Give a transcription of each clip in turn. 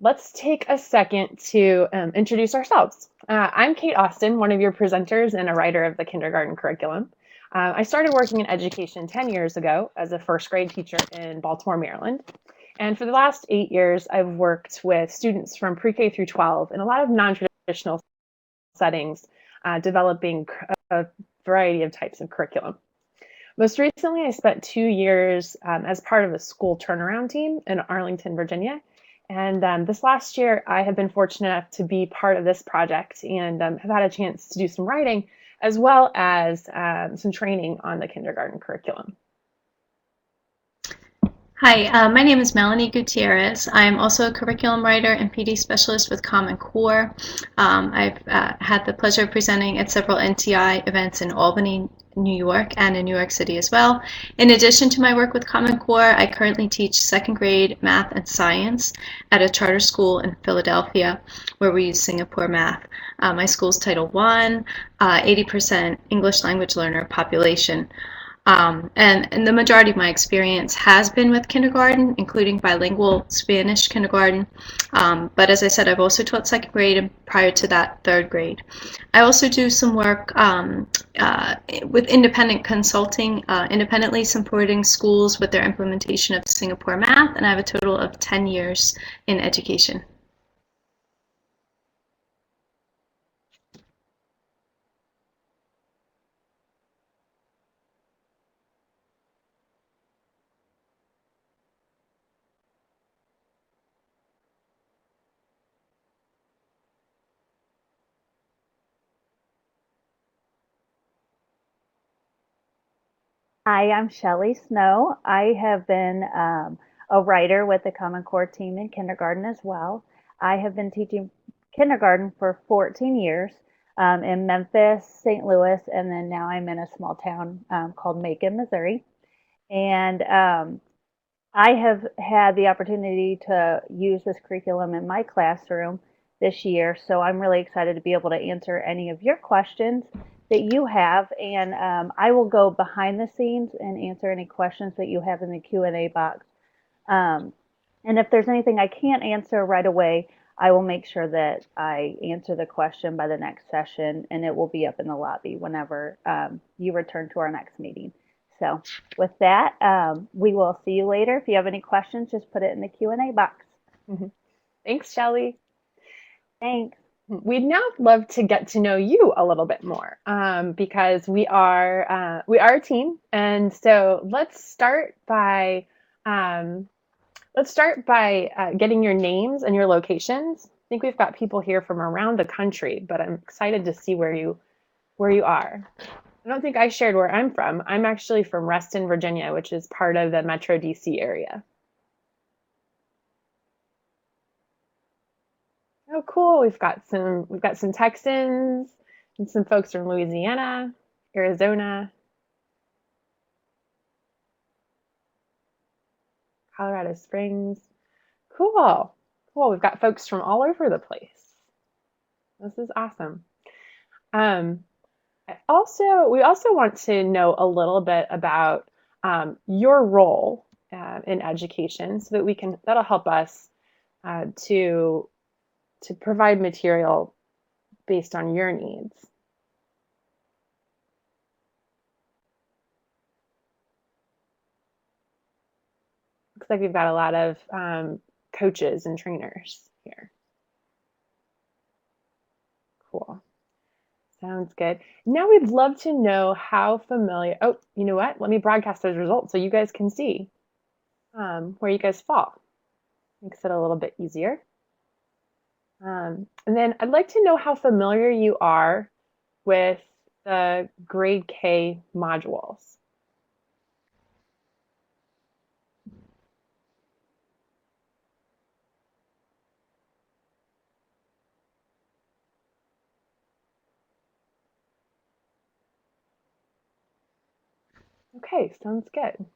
let's take a second to introduce ourselves. I'm Kate Austin, one of your presenters and a writer of the kindergarten curriculum. I started working in education 10 years ago as a first grade teacher in Baltimore, Maryland. And for the last 8 years, I've worked with students from pre-K through 12 in a lot of non-traditional settings, developing a variety of types of curriculum. Most recently, I spent 2 years as part of a school turnaround team in Arlington, Virginia. And this last year, I have been fortunate enough to be part of this project and have had a chance to do some writing as well as some training on the kindergarten curriculum. Hi, my name is Melanie Gutierrez. I'm also a curriculum writer and PD specialist with Common Core. I've had the pleasure of presenting at several NTI events in Albany, New York, and in New York City as well. In addition to my work with Common Core, I currently teach second grade math and science at a charter school in Philadelphia where we use Singapore math. My school's Title I, 80% English language learner population. And the majority of my experience has been with kindergarten, including bilingual Spanish kindergarten. But as I said, I've also taught second grade and prior to that, third grade. I also do some work with independent consulting, independently supporting schools with their implementation of Singapore math, and I have a total of 10 years in education. Hi, I'm Shelley Snow. I have been a writer with the Common Core team in kindergarten as well. I have been teaching kindergarten for 14 years in Memphis, St. Louis, and then now I'm in a small town called Macon, Missouri. And I have had the opportunity to use this curriculum in my classroom this year, so I'm really excited to be able to answer any of your questions that you have, and I will go behind the scenes and answer any questions that you have in the Q&A box. Um, and if there's anything I can't answer right away, I will make sure that I answer the question by the next session, and it will be up in the lobby whenever you return to our next meeting. So with that, we will see you later. If you have any questions, just put it in the Q&A box. Thanks, Shelley. Thanks. We'd now love to get to know you a little bit more because we are a team, and so let's start by getting your names and your locations. I think we've got people here from around the country, but I'm excited to see where you are. I don't think I shared where I'm from. I'm actually from Reston, Virginia, which is part of the Metro DC area. Oh, cool. We've got some Texans and some folks from Louisiana, Arizona, Colorado Springs. Cool. Cool. We've got folks from all over the place. This is awesome. We also want to know a little bit about your role in education, so that that'll help us to provide material based on your needs. Looks like we've got a lot of coaches and trainers here. Cool. Sounds good. Now we'd love to know how familiar. Oh, you know what? Let me broadcast those results so you guys can see where you guys fall. Makes it a little bit easier. And then I'd like to know how familiar you are with the grade K modules. Okay, sounds good.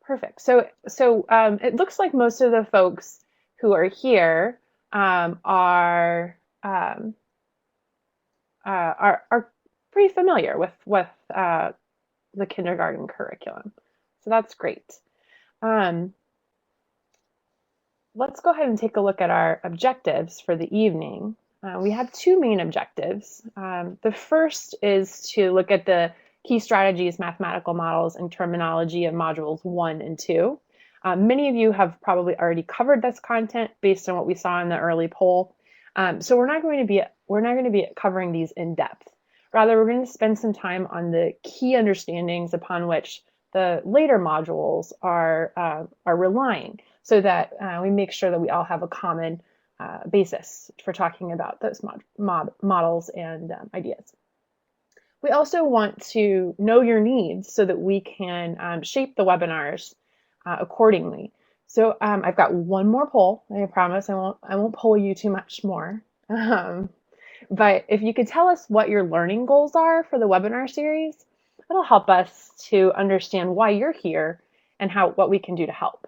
Perfect. So it looks like most of the folks who are here are pretty familiar with the kindergarten curriculum. So that's great. Let's go ahead and take a look at our objectives for the evening. We have two main objectives. The first is to look at the key strategies, mathematical models, and terminology of modules 1 and 2. Many of you have probably already covered this content based on what we saw in the early poll. So we're not going to be covering these in depth. Rather, we're going to spend some time on the key understandings upon which the later modules are relying, so that we make sure that we all have a common basis for talking about those models and ideas. We also want to know your needs so that we can shape the webinars accordingly. So I've got one more poll. I promise I won't poll you too much more. But if you could tell us what your learning goals are for the webinar series, that'll help us to understand why you're here and what we can do to help.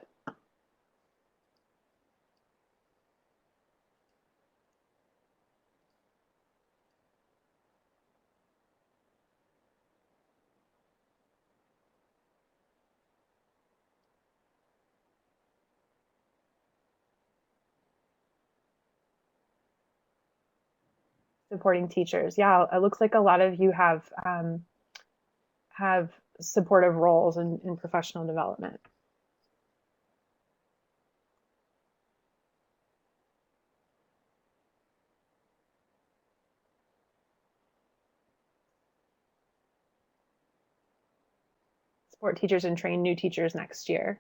Supporting teachers. Yeah, it looks like a lot of you have supportive roles in professional development. Support teachers and train new teachers next year.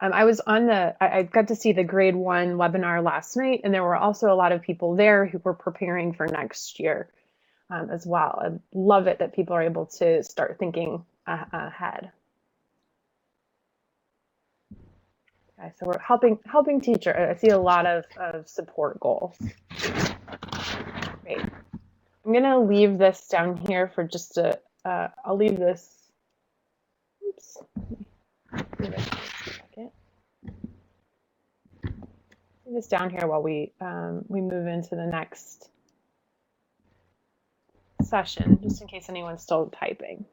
I got to see the grade 1 webinar last night, and there were also a lot of people there who were preparing for next year as well. I love it that people are able to start thinking ahead. Okay, so we're helping teacher. I see a lot of support goals. Great. I'm gonna leave this down here for just I'll leave this. Oops. Leave it for a second. Leave this down here while we move into the next session, just in case anyone's still typing.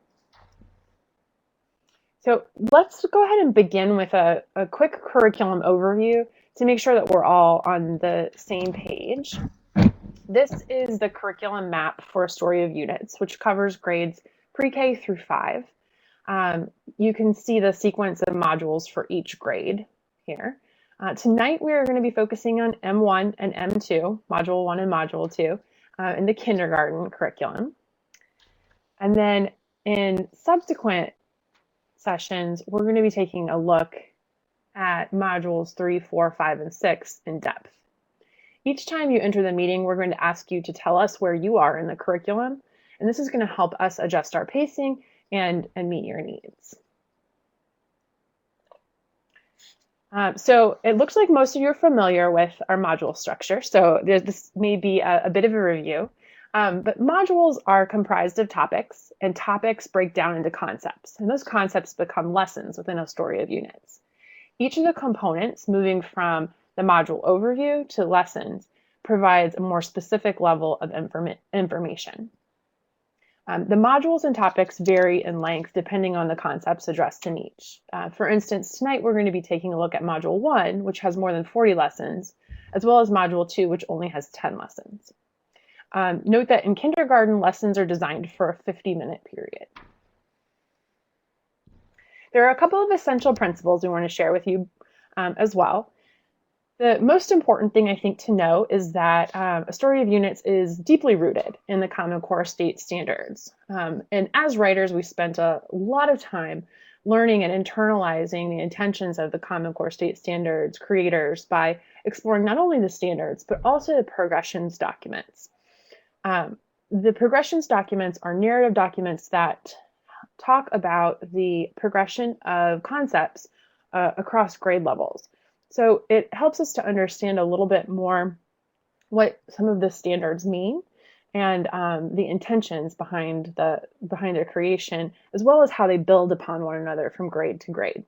So let's go ahead and begin with a quick curriculum overview to make sure that we're all on the same page. This is the curriculum map for A Story of Units, which covers grades pre-K through 5. You can see the sequence of modules for each grade here. Tonight we are going to be focusing on M1 and M2, Module 1 and Module 2, in the kindergarten curriculum. And then in subsequent sessions, we're going to be taking a look at modules 3, 4, 5, and 6 in depth. Each time you enter the meeting, we're going to ask you to tell us where you are in the curriculum, and this is going to help us adjust our pacing and meet your needs. So it looks like most of you are familiar with our module structure, so this may be a bit of a review. But modules are comprised of topics, and topics break down into concepts, and those concepts become lessons within A Story of Units. Each of the components, moving from the module overview to lessons, provides a more specific level of information. The modules and topics vary in length depending on the concepts addressed in each. For instance, tonight we're going to be taking a look at Module 1, which has more than 40 lessons, as well as Module 2, which only has 10 lessons. Note that in kindergarten, lessons are designed for a 50-minute period. There are a couple of essential principles we want to share with you as well. The most important thing I think to know is that A Story of Units is deeply rooted in the Common Core state standards. And as writers, we spent a lot of time learning and internalizing the intentions of the Common Core state standards creators by exploring not only the standards, but also the progressions documents. The progressions documents are narrative documents that talk about the progression of concepts across grade levels. So it helps us to understand a little bit more what some of the standards mean and the intentions behind their creation, as well as how they build upon one another from grade to grade.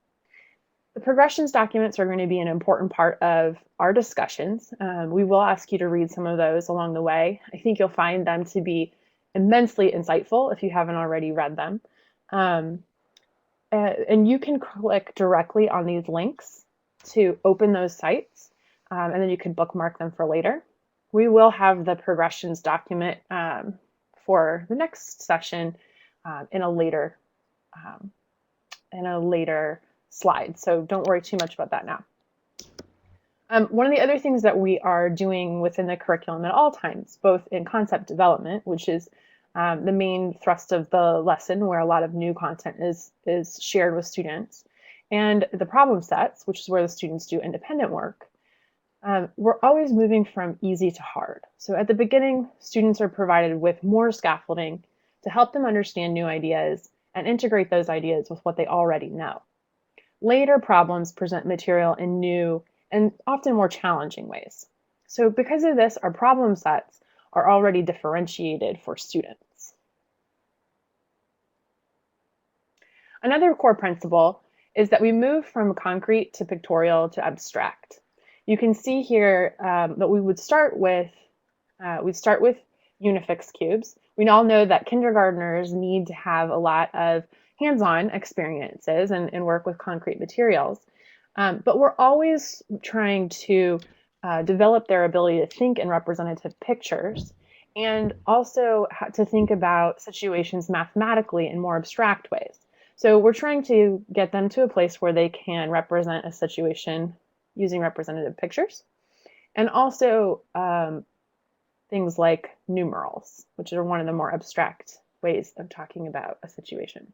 The progressions documents are going to be an important part of our discussions. We will ask you to read some of those along the way. I think you'll find them to be immensely insightful if you haven't already read them. and you can click directly on these links to open those sites, and then you can bookmark them for later. We will have the progressions document for the next session in a later slide, so don't worry too much about that now. One of the other things that we are doing within the curriculum at all times, both in concept development, which is the main thrust of the lesson where a lot of new content is shared with students, and the problem sets, which is where the students do independent work, we're always moving from easy to hard. So at the beginning, students are provided with more scaffolding to help them understand new ideas and integrate those ideas with what they already know. Later, problems present material in new and often more challenging ways. So because of this, our problem sets are already differentiated for students. Another core principle is that we move from concrete to pictorial to abstract. You can see here that we would start with Unifix cubes. We all know that kindergartners need to have a lot of hands-on experiences and work with concrete materials. But we're always trying to develop their ability to think in representative pictures and also to think about situations mathematically in more abstract ways. So we're trying to get them to a place where they can represent a situation using representative pictures, and also things like numerals, which are one of the more abstract ways of talking about a situation.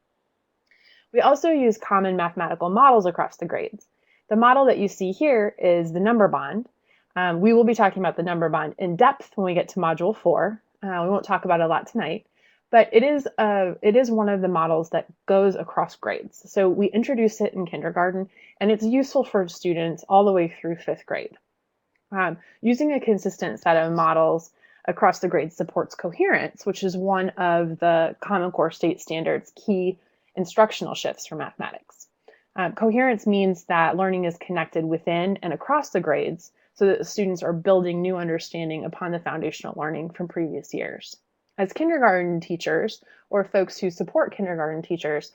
We also use common mathematical models across the grades. The model that you see here is the number bond. We will be talking about the number bond in depth when we get to Module 4. We won't talk about it a lot tonight, but it is one of the models that goes across grades. So we introduce it in kindergarten, and it's useful for students all the way through 5th grade. Using a consistent set of models across the grades supports coherence, which is one of the Common Core State Standards' key instructional shifts for mathematics. Coherence means that learning is connected within and across the grades so that the students are building new understanding upon the foundational learning from previous years. As kindergarten teachers or folks who support kindergarten teachers,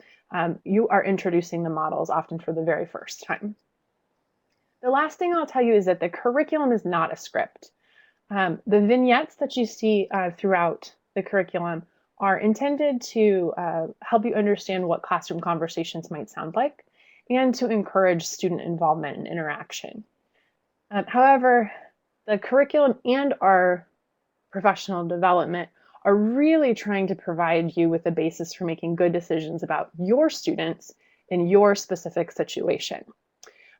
you are introducing the models often for the very first time. The last thing I'll tell you is that the curriculum is not a script. The vignettes that you see throughout the curriculum are intended to help you understand what classroom conversations might sound like and to encourage student involvement and interaction. However, the curriculum and our professional development are really trying to provide you with a basis for making good decisions about your students in your specific situation.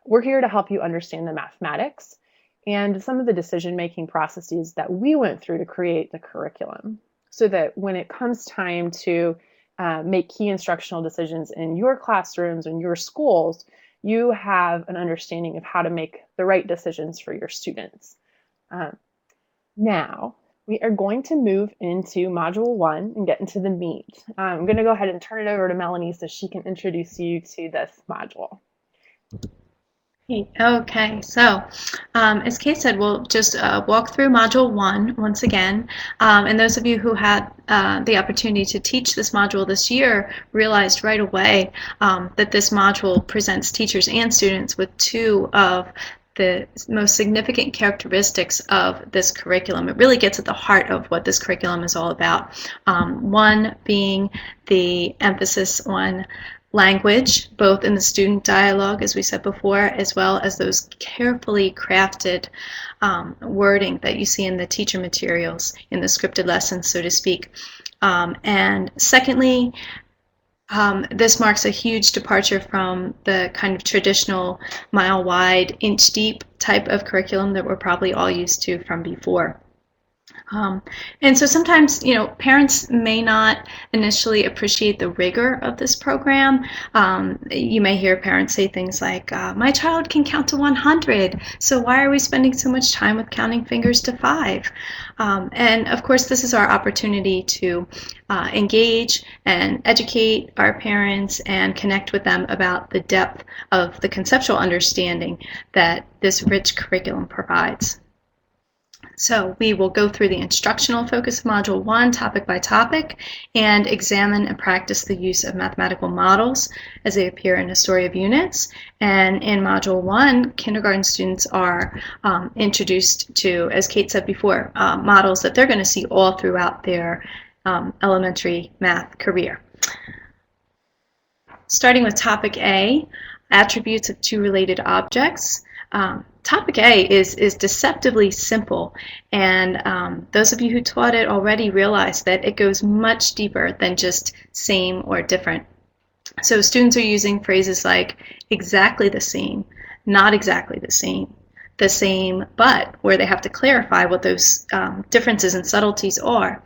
We're here to help you understand the mathematics and some of the decision-making processes that we went through to create the curriculum, so that when it comes time to make key instructional decisions in your classrooms and your schools, you have an understanding of how to make the right decisions for your students. Now, we are going to move into Module 1 and get into the meat. I'm going to go ahead and turn it over to Melanie so she can introduce you to this module. Okay, so as Kate said, we'll just walk through Module 1 once again. And those of you who had the opportunity to teach this module this year realized right away that this module presents teachers and students with two of the most significant characteristics of this curriculum. It really gets at the heart of what this curriculum is all about. One being the emphasis on language, both in the student dialogue, as we said before, as well as those carefully crafted wording that you see in the teacher materials, in the scripted lessons, so to speak. And secondly, this marks a huge departure from the kind of traditional mile-wide, inch-deep type of curriculum that we're probably all used to from before. And so sometimes, parents may not initially appreciate the rigor of this program. You may hear parents say things like, my child can count to 100, so why are we spending so much time with counting fingers to 5? And of course, this is our opportunity to engage and educate our parents and connect with them about the depth of the conceptual understanding that this rich curriculum provides. So we will go through the instructional focus of Module 1 topic by topic and examine and practice the use of mathematical models as they appear in a story of units. And in Module 1, kindergarten students are introduced to, as Kate said before, models that they're going to see all throughout their elementary math career. Starting with topic A, attributes of two related objects. Topic A is deceptively simple, and those of you who taught it already realize that it goes much deeper than just same or different. So students are using phrases like exactly the same, not exactly the same but, where they have to clarify what those differences and subtleties are.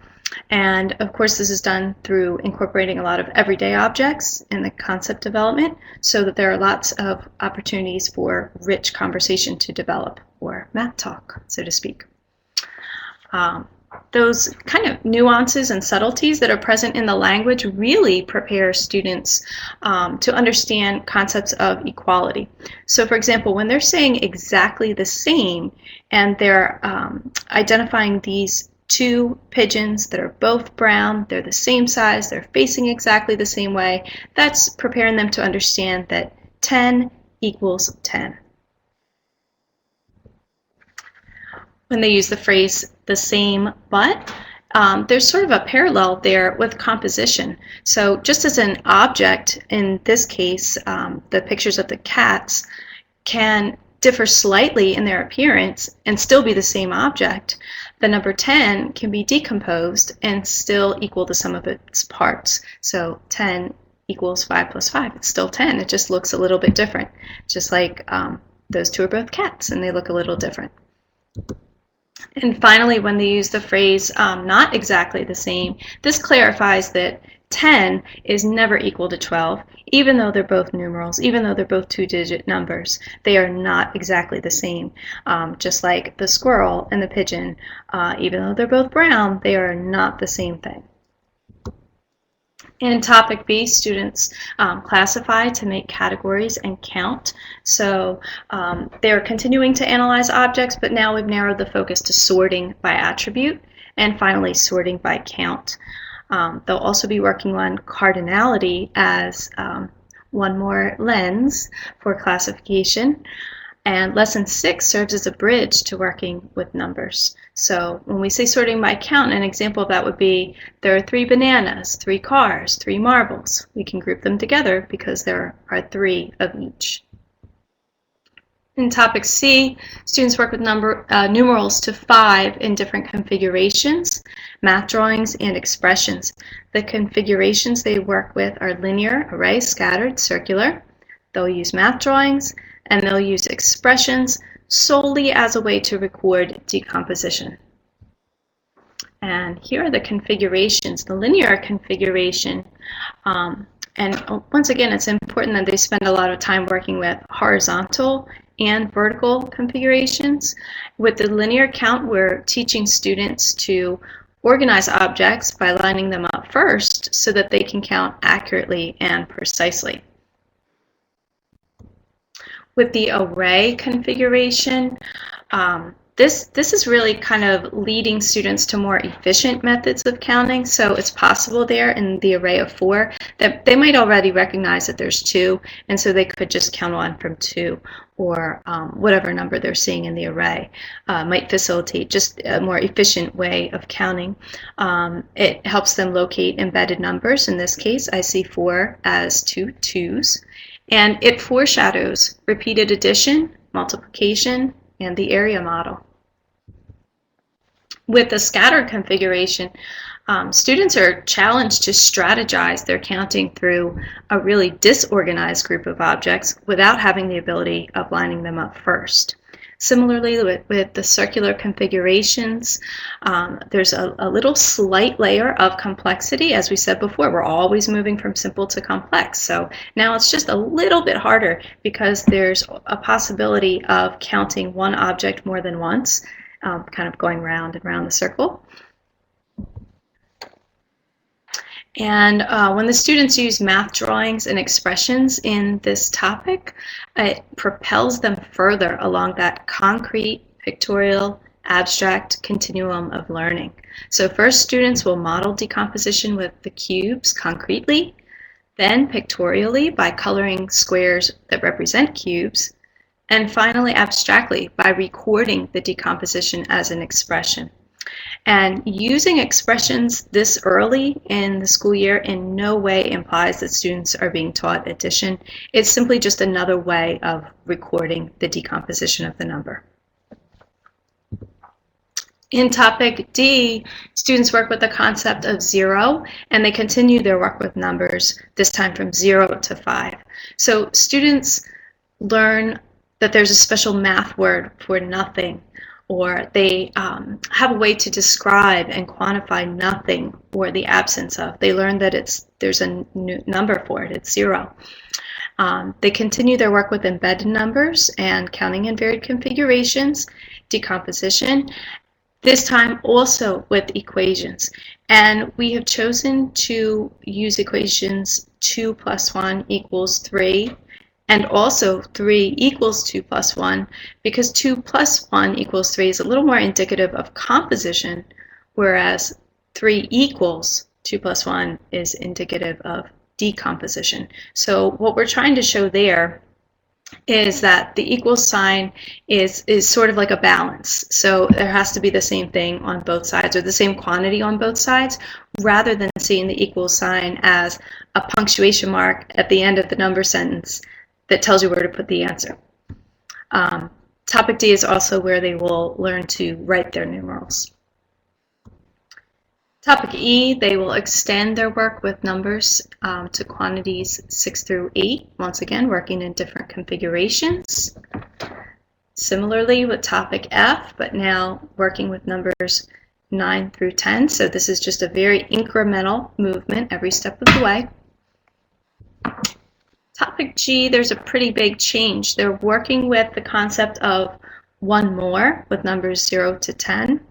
And of course, this is done through incorporating a lot of everyday objects in the concept development so that there are lots of opportunities for rich conversation to develop, or math talk, so to speak. Those kind of nuances and subtleties that are present in the language really prepare students to understand concepts of equality. So for example, when they're saying exactly the same and they're identifying these two pigeons that are both brown, they're the same size, they're facing exactly the same way, that's preparing them to understand that 10 equals 10. When they use the phrase the same but, there's sort of a parallel there with composition. So just as an object, in this case, the pictures of the cats can differ slightly in their appearance and still be the same object, the number 10 can be decomposed and still equal the sum of its parts. So 10 equals 5 plus 5. It's still 10. It just looks a little bit different. Just like those two are both cats and they look a little different. And finally, when they use the phrase not exactly the same, this clarifies that 10 is never equal to 12, even though they're both numerals, even though they're both two-digit numbers. They are not exactly the same. Just like the squirrel and the pigeon, even though they're both brown, they are not the same thing. In topic B, students classify to make categories and count. So they're continuing to analyze objects, but now we've narrowed the focus to sorting by attribute and finally sorting by count. They'll also be working on cardinality as one more lens for classification. And lesson 6 serves as a bridge to working with numbers. So when we say sorting by count, an example of that would be there are 3 bananas, 3 cars, 3 marbles. We can group them together because there are 3 of each. In topic C, students work with numerals to 5 in different configurations, math drawings, and expressions. The configurations they work with are linear, array, scattered, circular. They'll use math drawings, and they'll use expressions solely as a way to record decomposition. And here are the configurations, the linear configuration. And once again, it's important that they spend a lot of time working with horizontal and vertical configurations. With the linear count, we're teaching students to organize objects by lining them up first so that they can count accurately and precisely. With the array configuration, this is really kind of leading students to more efficient methods of counting. So it's possible there in the array of 4 that they might already recognize that there's 2, and so they could just count on from 2, or whatever number they're seeing in the array. Might facilitate just a more efficient way of counting. It helps them locate embedded numbers. In this case, I see 4 as 2 2s, and it foreshadows repeated addition, multiplication, and the area model. With the scattered configuration, students are challenged to strategize their counting through a really disorganized group of objects without having the ability of lining them up first. Similarly, with the circular configurations, there's a little slight layer of complexity. As we said before, we're always moving from simple to complex. So now it's just a little bit harder because there's a possibility of counting one object more than once, kind of going round and round the circle. And when the students use math drawings and expressions in this topic, it propels them further along that concrete, pictorial, abstract continuum of learning. So first, students will model decomposition with the cubes concretely, then pictorially by coloring squares that represent cubes, and finally abstractly by recording the decomposition as an expression. And using expressions this early in the school year in no way implies that students are being taught addition. It's simply just another way of recording the decomposition of the number. In topic D, students work with the concept of 0, and they continue their work with numbers, this time from 0 to 5. So students learn that there's a special math word for nothing, or they have a way to describe and quantify nothing or the absence of. They learn that there's a number for it, it's 0. They continue their work with embedded numbers and counting in varied configurations, decomposition, this time also with equations. And we have chosen to use equations 2 plus 1 equals 3, and also 3 equals 2 plus 1, because 2 plus 1 equals 3 is a little more indicative of composition, whereas 3 equals 2 plus 1 is indicative of decomposition. So what we're trying to show there is that the equal sign is sort of like a balance. So there has to be the same thing on both sides, or the same quantity on both sides, rather than seeing the equal sign as a punctuation mark at the end of the number sentence that tells you where to put the answer. Topic D is also where they will learn to write their numerals. Topic E, they will extend their work with numbers to quantities 6 through 8, once again working in different configurations. Similarly with topic F, but now working with numbers 9 through 10, so this is just a very incremental movement every step of the way. Topic G, there's a pretty big change. They're working with the concept of one more with numbers 0 to 10.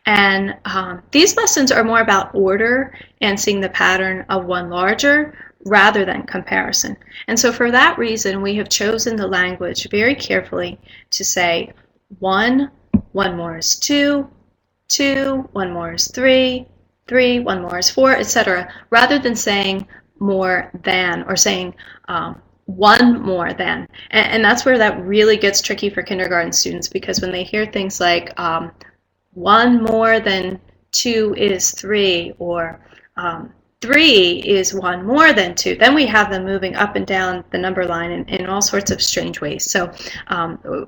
And these lessons are more about order and seeing the pattern of one larger rather than comparison. And so for that reason, we have chosen the language very carefully to say 1, 1 more is 2, 2, 1 more is 3, 3, 1 more is 4, etc., rather than saying more than, or saying one more than. And that's where that really gets tricky for kindergarten students, because when they hear things like 1 more than 2 is 3, or 3 is 1 more than 2, then we have them moving up and down the number line in all sorts of strange ways. So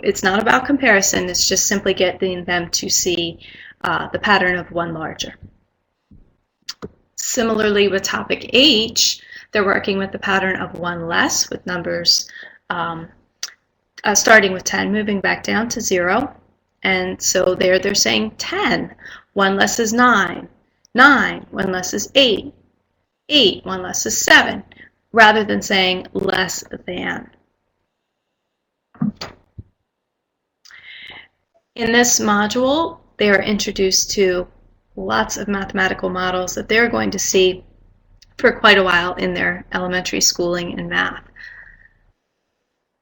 it's not about comparison, it's just simply getting them to see the pattern of one larger. Similarly with topic H, they're working with the pattern of one less with numbers starting with 10, moving back down to 0. And so there they're saying 10, 1 less is 9, 9, 1 less is 8, 8, 1 less is 7, rather than saying less than. In this module, they are introduced to lots of mathematical models that they're going to see for quite a while in their elementary schooling in math.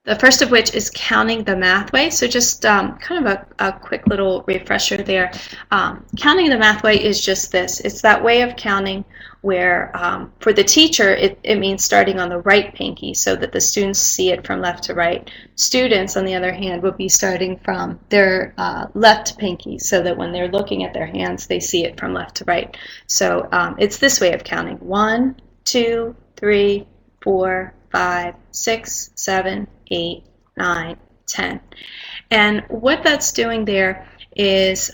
The first of which is counting the math way. So just kind of a quick little refresher there. Counting the math way is just this. It's that way of counting where for the teacher it means starting on the right pinky so that the students see it from left to right. Students, on the other hand, would be starting from their left pinky so that when they're looking at their hands they see it from left to right. So it's this way of counting. 1, 2, 3, 4, 5, 6, 7, 8, 9, 10. And what that's doing there is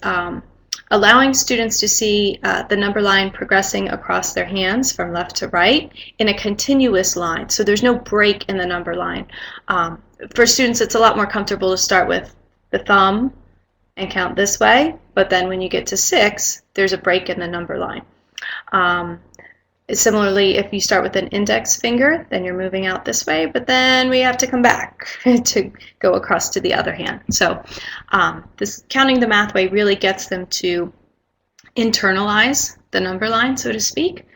allowing students to see the number line progressing across their hands from left to right in a continuous line. So there's no break in the number line. For students, it's a lot more comfortable to start with the thumb and count this way, but then when you get to 6, there's a break in the number line. Similarly, if you start with an index finger, then you're moving out this way, but then we have to come back to go across to the other hand. So this counting the math way really gets them to internalize the number line, so to speak.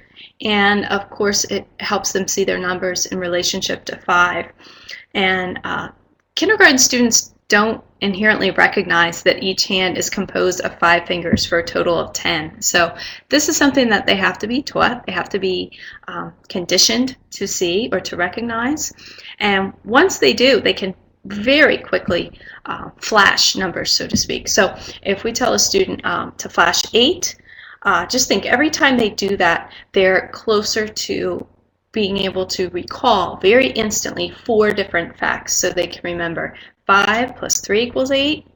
And of course, it helps them see their numbers in relationship to 5. And kindergarten students don't inherently recognize that each hand is composed of 5 fingers for a total of 10. So this is something that they have to be taught. They have to be conditioned to see or to recognize. And once they do, they can very quickly flash numbers, so to speak. So if we tell a student to flash 8, just think every time they do that, they're closer to being able to recall very instantly 4 different facts, so they can remember 5 plus 3 equals 8,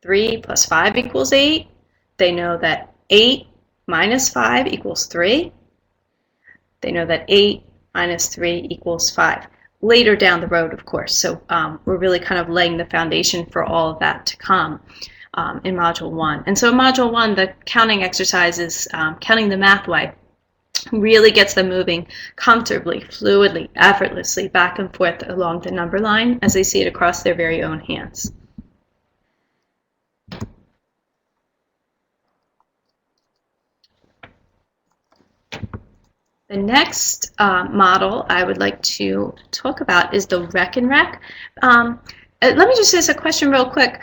3 plus 5 equals 8. They know that 8 minus 5 equals 3. They know that 8 minus 3 equals 5. Later down the road, of course. So we're really kind of laying the foundation for all of that to come in Module 1. And so in Module 1, the counting exercises, counting the math way, really gets them moving comfortably, fluidly, effortlessly back and forth along the number line as they see it across their very own hands. The next model I would like to talk about is the Rec and Rec. Let me just ask a question real quick.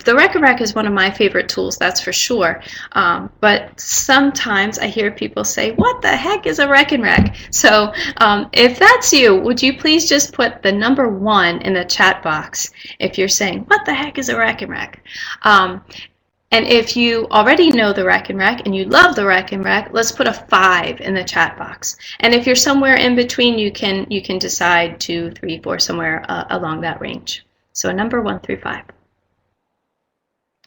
The Rec and Rec is one of my favorite tools, that's for sure. But sometimes I hear people say, what the heck is a Rec and Rec? So if that's you, would you please just put the number 1 in the chat box if you're saying, what the heck is a Rec and Rec? And if you already know the Rec and Rec and you love the Rec and Rec, let's put a 5 in the chat box. And if you're somewhere in between, you can decide 2, 3, 4, somewhere along that range. So a number 1 through 5.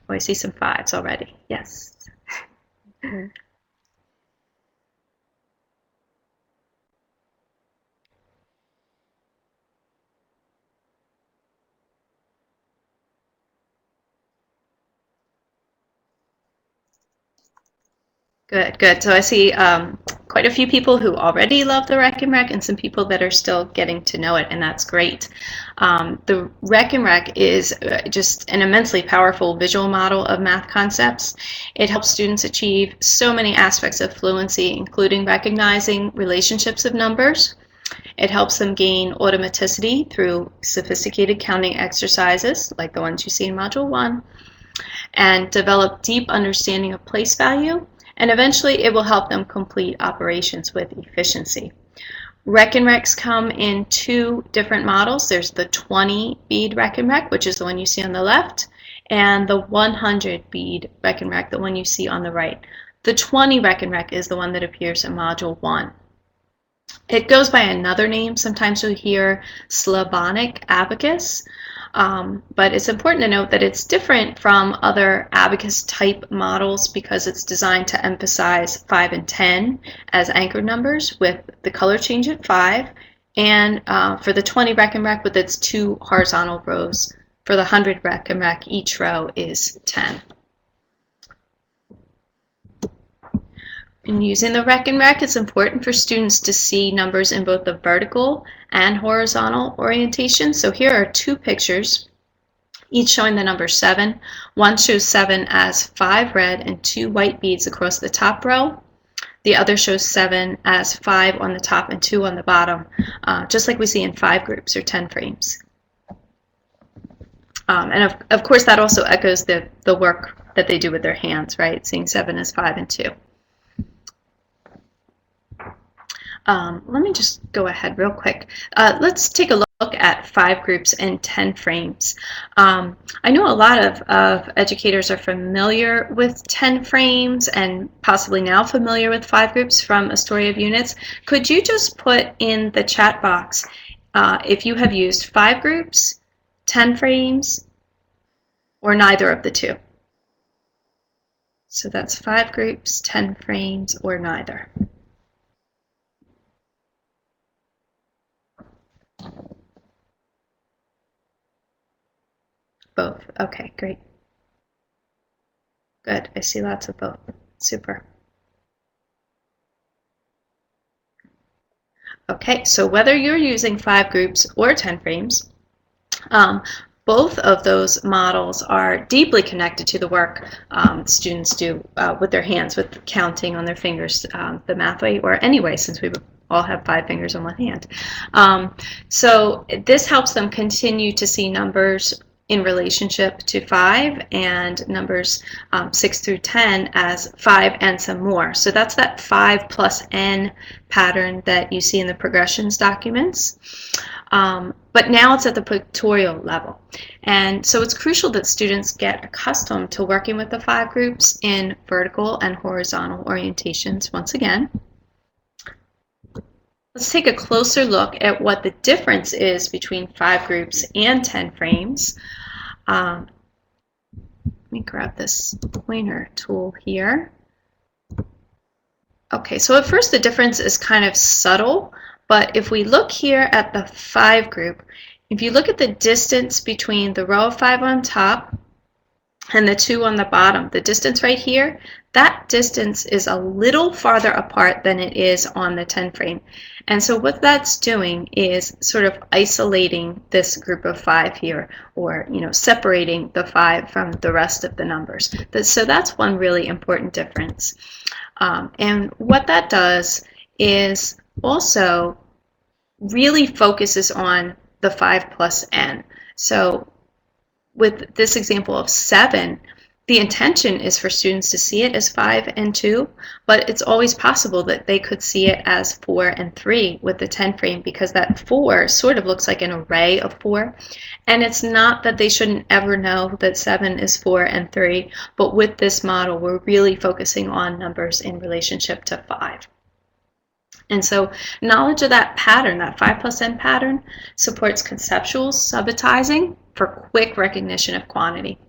Oh, I see some 5s already. Yes. Mm-hmm. Good, good. So I see quite a few people who already love the Rec and Rec and some people that are still getting to know it, and that's great. The Rec and Rec is just an immensely powerful visual model of math concepts. It helps students achieve so many aspects of fluency, including recognizing relationships of numbers. It helps them gain automaticity through sophisticated counting exercises, like the ones you see in Module 1, and develop deep understanding of place value. And eventually it will help them complete operations with efficiency. Rec and Recs come in 2 different models. There's the 20 bead Rec and Rec, which is the one you see on the left, and the 100 bead Rec and Rec, the one you see on the right. The 20 Rec and Rec is the one that appears in Module 1. It goes by another name. Sometimes you'll hear Slavonic abacus. But it's important to note that it's different from other abacus type models because it's designed to emphasize 5 and 10 as anchor numbers with the color change at 5, and for the 20 Rec and Rec with its 2 horizontal rows. For the 100 Rec and Rec, each row is 10. In using the Rec and Rec, it's important for students to see numbers in both the vertical and horizontal orientation. So here are 2 pictures, each showing the number 7. One shows 7 as 5 red and 2 white beads across the top row. The other shows 7 as 5 on the top and 2 on the bottom, just like we see in 5 groups or 10 frames. And of course, that also echoes the work that they do with their hands, right? Seeing 7 as 5 and 2. Let me just go ahead real quick. Let's take a look at 5 groups and 10 frames. I know a lot of educators are familiar with 10 frames and possibly now familiar with 5 groups from A Story of Units. Could you just put in the chat box if you have used 5 groups, 10 frames, or neither of the 2? So that's 5 groups, 10 frames, or neither. Both. Okay, great. Good. I see lots of both. Super. Okay, so whether you're using 5 groups or 10 frames, both of those models are deeply connected to the work students do with their hands, with counting on their fingers, the math way, or any way, since we all have 5 fingers on one hand. So this helps them continue to see numbers in relationship to 5 and numbers 6 through 10 as 5 and some more. So that's that 5 plus n pattern that you see in the progressions documents. But now it's at the pictorial level. And so it's crucial that students get accustomed to working with the 5 groups in vertical and horizontal orientations once again. Let's take a closer look at what the difference is between 5 groups and 10 frames. Let me grab this pointer tool here. Okay, so at first the difference is kind of subtle, but if we look here at the 5 group, if you look at the distance between the row of 5 on top and the 2 on the bottom, the distance right here, that distance is a little farther apart than it is on the 10 frame. And so what that's doing is sort of isolating this group of 5 here, or separating the 5 from the rest of the numbers. So that's one really important difference. And what that does is also really focuses on the 5 plus n. So with this example of 7, the intention is for students to see it as 5 and 2, but it's always possible that they could see it as 4 and 3 with the 10 frame, because that 4 sort of looks like an array of 4. And it's not that they shouldn't ever know that 7 is 4 and 3, but with this model, we're really focusing on numbers in relationship to 5. And so knowledge of that pattern, that 5 plus n pattern, supports conceptual subitizing for quick recognition of quantity.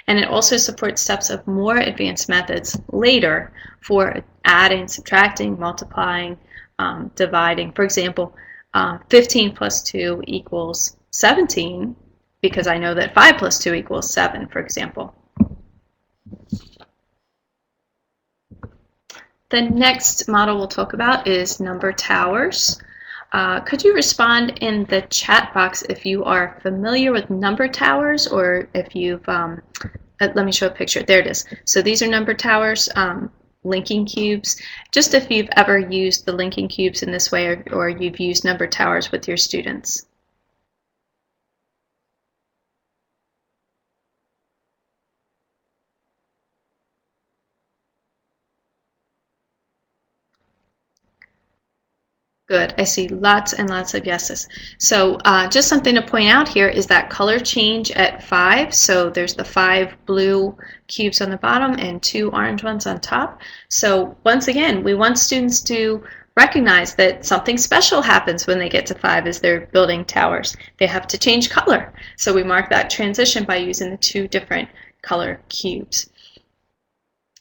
And it also supports steps of more advanced methods later for adding, subtracting, multiplying, dividing. For example, 15 plus 2 equals 17, because I know that 5 plus 2 equals 7, for example. The next model we'll talk about is number towers. Could you respond in the chat box if you are familiar with number towers, or if you've, let me show a picture. There it is. So these are number towers, linking cubes. Just if you've ever used the linking cubes in this way, or you've used number towers with your students. Good. I see lots and lots of yeses. So just something to point out here is that color change at 5. So there's the 5 blue cubes on the bottom and 2 orange ones on top. So once again, we want students to recognize that something special happens when they get to 5 as they're building towers. They have to change color. So we mark that transition by using the 2 different color cubes.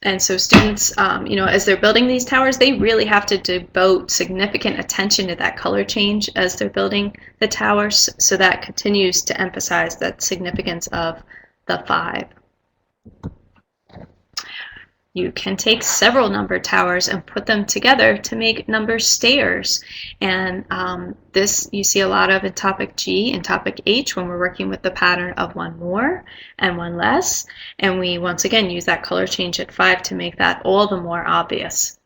And so students, as they're building these towers, they really have to devote significant attention to that color change as they're building the towers. So that continues to emphasize that significance of the 5. You can take several number towers and put them together to make number stairs. And this you see a lot of in topic G and topic H when we're working with the pattern of 1 more and 1 less. And we once again use that color change at 5 to make that all the more obvious.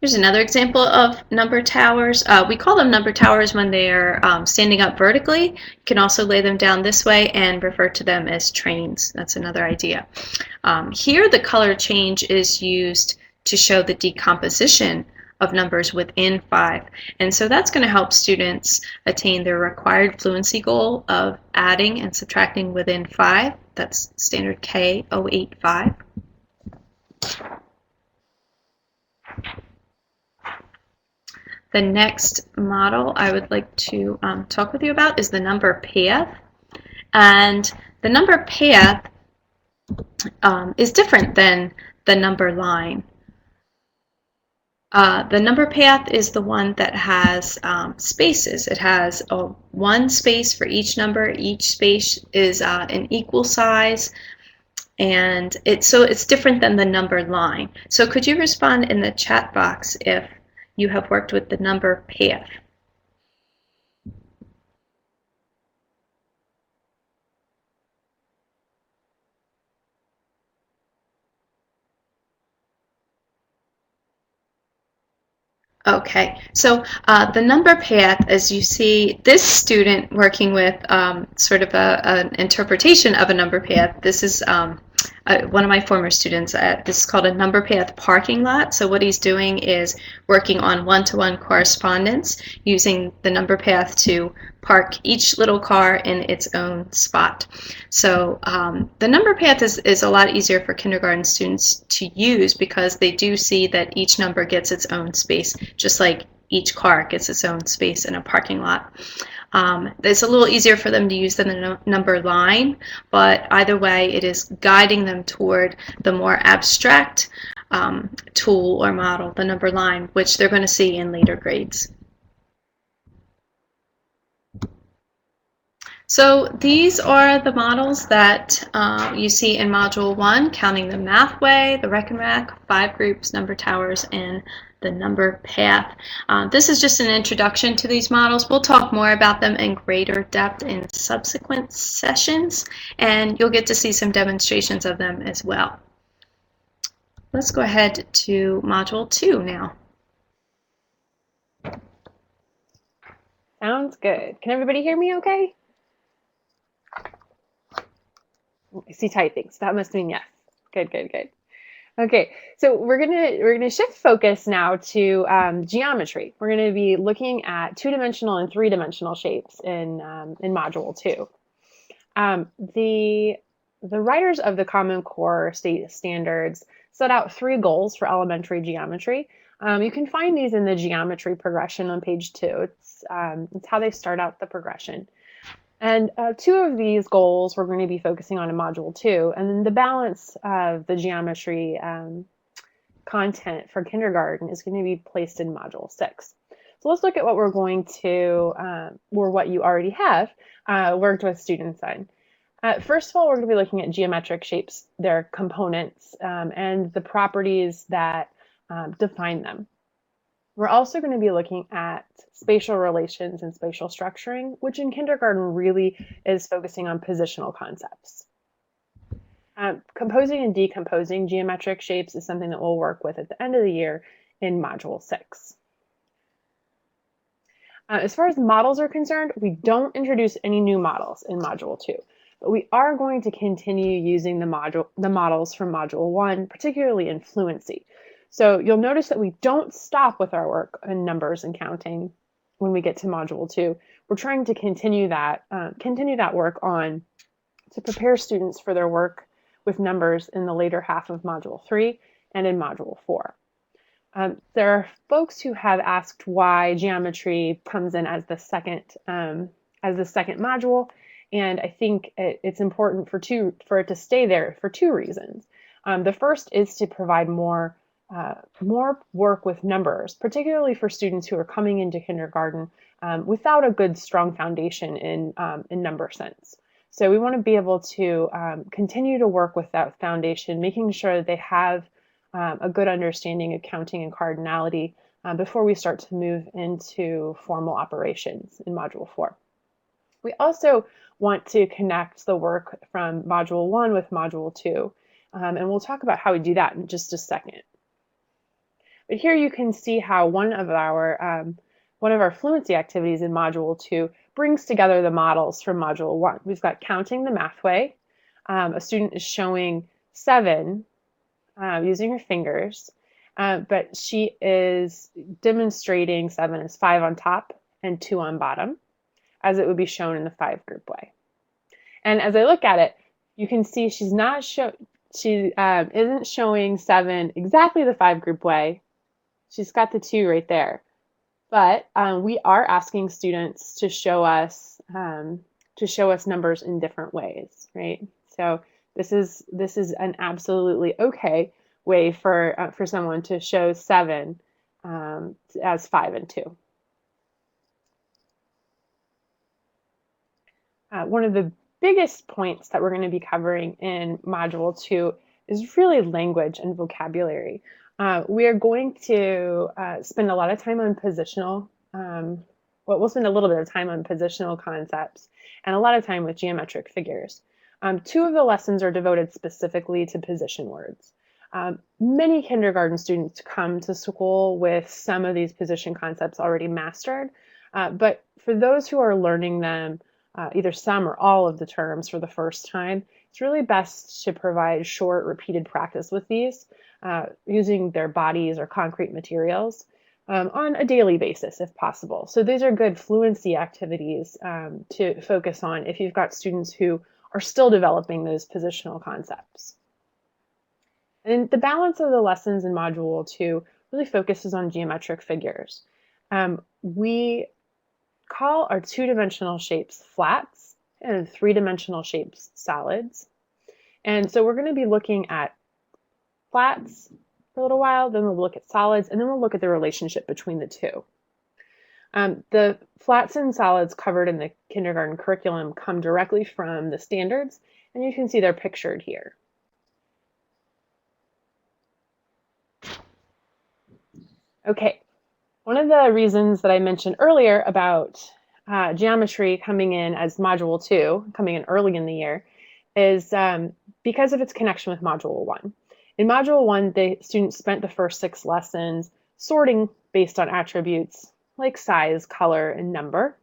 Here's another example of number towers. We call them number towers when they are standing up vertically. You can also lay them down this way and refer to them as trains. That's another idea. Here the color change is used to show the decomposition of numbers within 5. And so that's going to help students attain their required fluency goal of adding and subtracting within 5. That's standard K085. The next model I would like to talk with you about is the number path. And the number path is different than the number line. The number path is the one that has spaces. It has one space for each number. Each space is an equal size. And so it's different than the number line. So could you respond in the chat box if you have worked with the number path? Okay, so the number path, as you see, this student working with sort of an interpretation of a number path. This is one of my former students. This is called a number path parking lot. So what he's doing is working on one-to-one correspondence using the number path to park each little car in its own spot. So the number path is a lot easier for kindergarten students to use because they do see that each number gets its own space, just like each car gets its own space in a parking lot. It's a little easier for them to use than the number line, but either way, it is guiding them toward the more abstract tool or model, the number line, which they're going to see in later grades. So these are the models that you see in Module 1, counting the math way, the Reckon Rack, 5 groups, number towers, and the number path. This is just an introduction to these models. We'll talk more about them in greater depth in subsequent sessions, and you'll get to see some demonstrations of them as well. Let's go ahead to Module 2 now. Sounds good. Can everybody hear me okay? I see typing, so that must mean yes. Good, good, good. Okay, so we're gonna shift focus now to geometry. We're gonna be looking at 2-dimensional and 3-dimensional shapes in Module 2. The writers of the Common Core state standards set out 3 goals for elementary geometry. You can find these in the geometry progression on page 2. It's how they start out the progression. And 2 of these goals we're going to be focusing on in Module 2, and then the balance of the geometry content for kindergarten is going to be placed in Module 6. So let's look at what we're going to, or what you already have worked with students on. First of all, we're going to be looking at geometric shapes, their components, and the properties that define them. We're also going to be looking at spatial relations and spatial structuring, which in kindergarten really is focusing on positional concepts. Composing and decomposing geometric shapes is something that we'll work with at the end of the year in Module 6. As far as models are concerned, we don't introduce any new models in Module 2, but we are going to continue using the models from Module 1, particularly in fluency. So you'll notice that we don't stop with our work in numbers and counting when we get to Module 2. We're trying to continue that work on to prepare students for their work with numbers in the later half of Module 3 and in Module 4. There are folks who have asked why geometry comes in as the second module, and I think it's important for it to stay there for 2 reasons. The first is to provide more work with numbers, particularly for students who are coming into kindergarten without a good, strong foundation in number sense. So we want to be able to continue to work with that foundation, making sure that they have a good understanding of counting and cardinality before we start to move into formal operations in Module 4. We also want to connect the work from Module 1 with Module 2, and we'll talk about how we do that in just a second. But here you can see how one of our fluency activities in Module 2 brings together the models from Module 1. We've got counting the math way. A student is showing 7 using her fingers, but she is demonstrating 7 as 5 on top and 2 on bottom, as it would be shown in the 5 group way. And as I look at it, you can see she isn't showing 7 exactly the 5 group way. She's got the 2 right there, but we are asking students to show us numbers in different ways, right? So this is an absolutely okay way for someone to show 7 as 5 and 2. One of the biggest points that we're going to be covering in Module 2 is really language and vocabulary. We are going to spend a lot of time on positional, we'll spend a little bit of time on positional concepts and a lot of time with geometric figures. 2 of the lessons are devoted specifically to position words. Many kindergarten students come to school with some of these position concepts already mastered, but for those who are learning them, either some or all of the terms for the first time, it's really best to provide short, repeated practice with these, using their bodies or concrete materials on a daily basis if possible. So these are good fluency activities to focus on if you've got students who are still developing those positional concepts. And the balance of the lessons in Module 2 really focuses on geometric figures. We call our two-dimensional shapes flats and three-dimensional shapes solids. And so we're going to be looking at flats for a little while, then we'll look at solids, and then we'll look at the relationship between the two. The flats and solids covered in the kindergarten curriculum come directly from the standards, and you can see they're pictured here. Okay, one of the reasons that I mentioned earlier about geometry coming in as Module 2, coming in early in the year, is because of its connection with Module 1. In Module 1, the students spent the first 6 lessons sorting based on attributes like size, color, and number.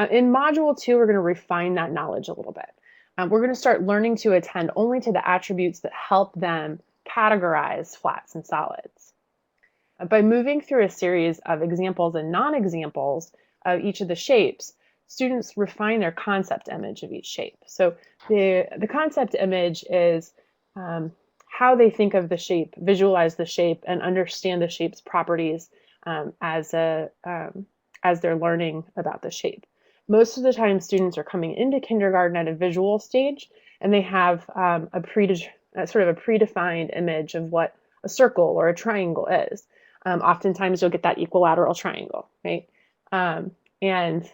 In Module 2, we're going to refine that knowledge a little bit. We're going to start learning to attend only to the attributes that help them categorize flats and solids. By moving through a series of examples and non-examples of each of the shapes, students refine their concept image of each shape. So the concept image is how they think of the shape, visualize the shape, and understand the shape's properties as they're learning about the shape. Most of the time, students are coming into kindergarten at a visual stage, and they have sort of a predefined image of what a circle or a triangle is. Oftentimes you'll get that equilateral triangle, right? And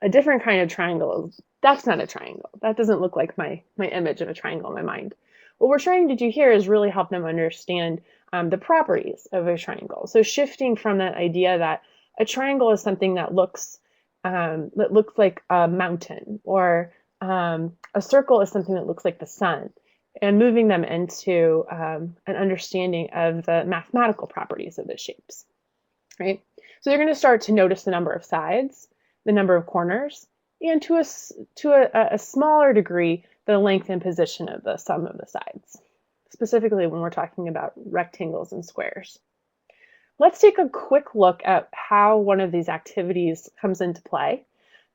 a different kind of triangle, that's not a triangle. That doesn't look like my image of a triangle in my mind. What we're trying to do here is really help them understand the properties of a triangle. So shifting from that idea that a triangle is something that looks like a mountain, or a circle is something that looks like the sun, and moving them into an understanding of the mathematical properties of the shapes, right? So they're going to start to notice the number of sides, the number of corners, and to a smaller degree, the length and position of the sum of the sides, specifically when we're talking about rectangles and squares. Let's take a quick look at how one of these activities comes into play.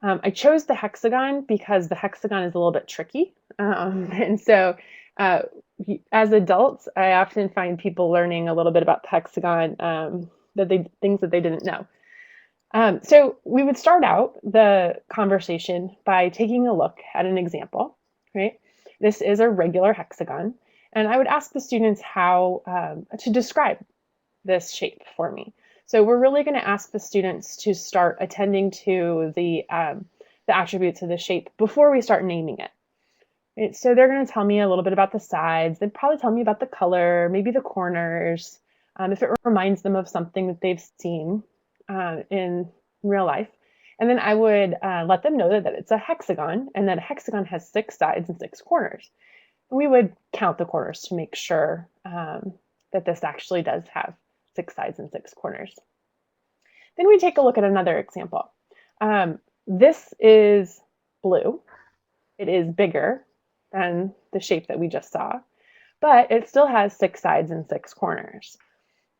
I chose the hexagon because the hexagon is a little bit tricky. And so as adults, I often find people learning a little bit about the hexagon, things that they didn't know. So we would start out the conversation by taking a look at an example, right? This is a regular hexagon, and I would ask the students how to describe this shape for me. So we're really going to ask the students to start attending to the attributes of the shape before we start naming it. Right? So they're going to tell me a little bit about the sides. They'd probably tell me about the color, maybe the corners, if it reminds them of something that they've seen in real life. And then I would let them know that it's a hexagon, and that a hexagon has 6 sides and 6 corners. And we would count the corners to make sure that this actually does have 6 sides and 6 corners. Then we take a look at another example. This is blue. It is bigger than the shape that we just saw, but it still has 6 sides and 6 corners.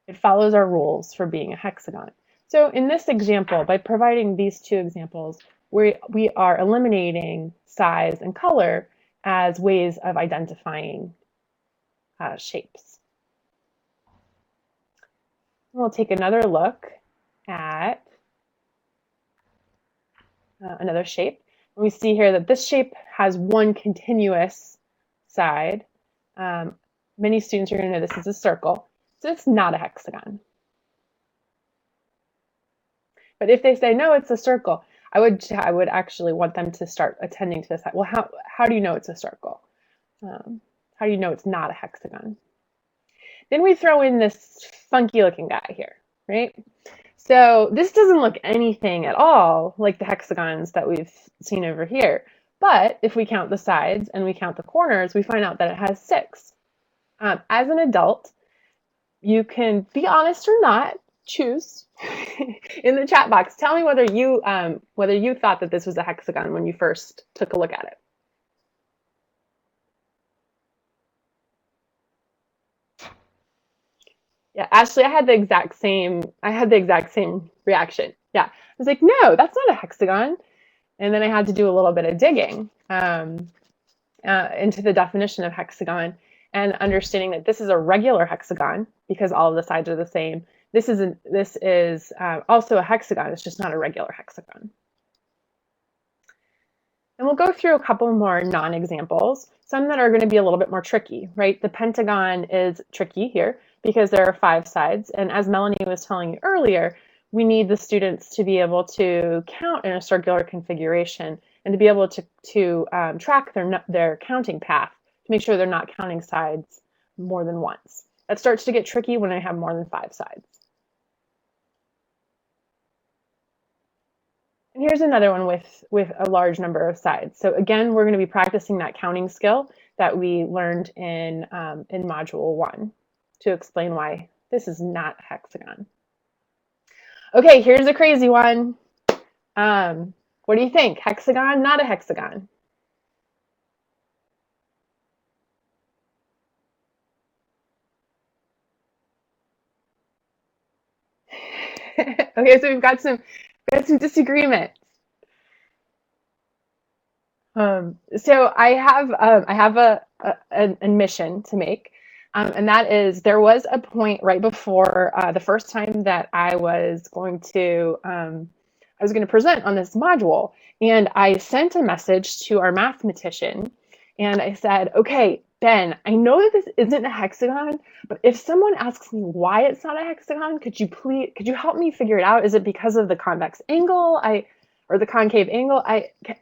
It follows our rules for being a hexagon. So in this example, by providing these 2 examples, we are eliminating size and color as ways of identifying shapes. We'll take another look at another shape. And we see here that this shape has one continuous side. Many students are going to know this is a circle, so it's not a hexagon. But if they say, no, it's a circle, I would actually want them to start attending to this. Well, how do you know it's a circle? How do you know it's not a hexagon? Then we throw in this funky looking guy here, right? So this doesn't look anything at all like the hexagons that we've seen over here. But if we count the sides and we count the corners, we find out that it has 6. As an adult, you can be honest or not, choose in the chat box. Tell me whether you thought that this was a hexagon when you first took a look at it. Yeah, Ashley, I had the exact same reaction. Yeah, I was like, no, that's not a hexagon. And then I had to do a little bit of digging into the definition of hexagon and understanding that this is a regular hexagon because all of the sides are the same. This is also a hexagon. It's just not a regular hexagon. And we'll go through a couple more non-examples, some that are going to be a little bit more tricky, right? The pentagon is tricky here because there are 5 sides. And as Melanie was telling you earlier, we need the students to be able to count in a circular configuration and to be able to track their counting path to make sure they're not counting sides more than once. That starts to get tricky when I have more than 5 sides. And here's another one with a large number of sides. So again, we're going to be practicing that counting skill that we learned in Module 1 to explain why this is not a hexagon. Okay, here's a crazy one. What do you think? Hexagon, not a hexagon? Okay, so we've got some disagreement. So I have an admission to make, and that is there was a point right before the first time that I was going to present on this module, and I sent a message to our mathematician, and I said, okay, Ben, I know that this isn't a hexagon, but if someone asks me why it's not a hexagon, could you help me figure it out? Is it because of the convex angle? Or the concave angle?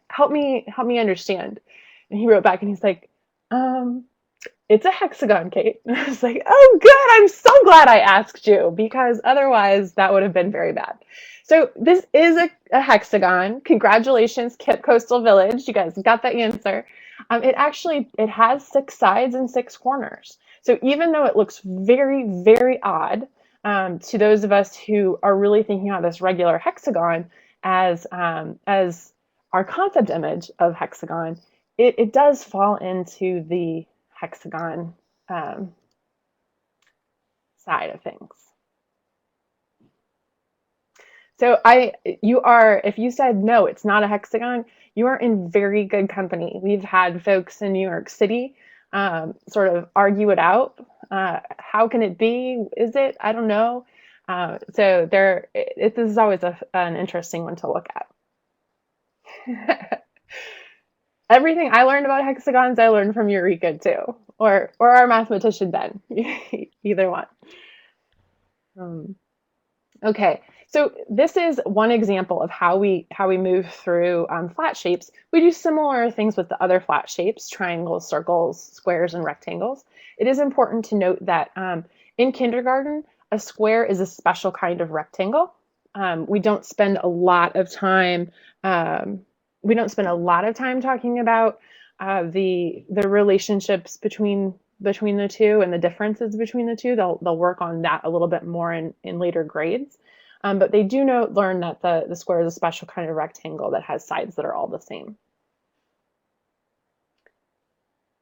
Help me understand. And he wrote back and he's like, it's a hexagon, Kate. And I was like, oh, good. I'm so glad I asked you because otherwise that would have been very bad. So this is a hexagon. Congratulations, Kip Coastal Village. You guys got the answer. It has 6 sides and 6 corners. So even though it looks very, very odd to those of us who are really thinking about this regular hexagon as our concept image of hexagon, it does fall into the hexagon side of things. So if you said no, it's not a hexagon, you are in very good company. We've had folks in New York City sort of argue it out. How can it be? Is it? I don't know. So this is always an interesting one to look at. Everything I learned about hexagons, I learned from Eureka too, or our mathematician Ben, either one. Okay, so this is one example of how we move through flat shapes. We do similar things with the other flat shapes: triangles, circles, squares, and rectangles. It is important to note that in kindergarten, a square is a special kind of rectangle. We don't spend a lot of time. We don't spend a lot of time talking about the relationships between the two and the differences between the two. They'll work on that a little bit more in later grades. But they do learn that the square is a special kind of rectangle that has sides that are all the same.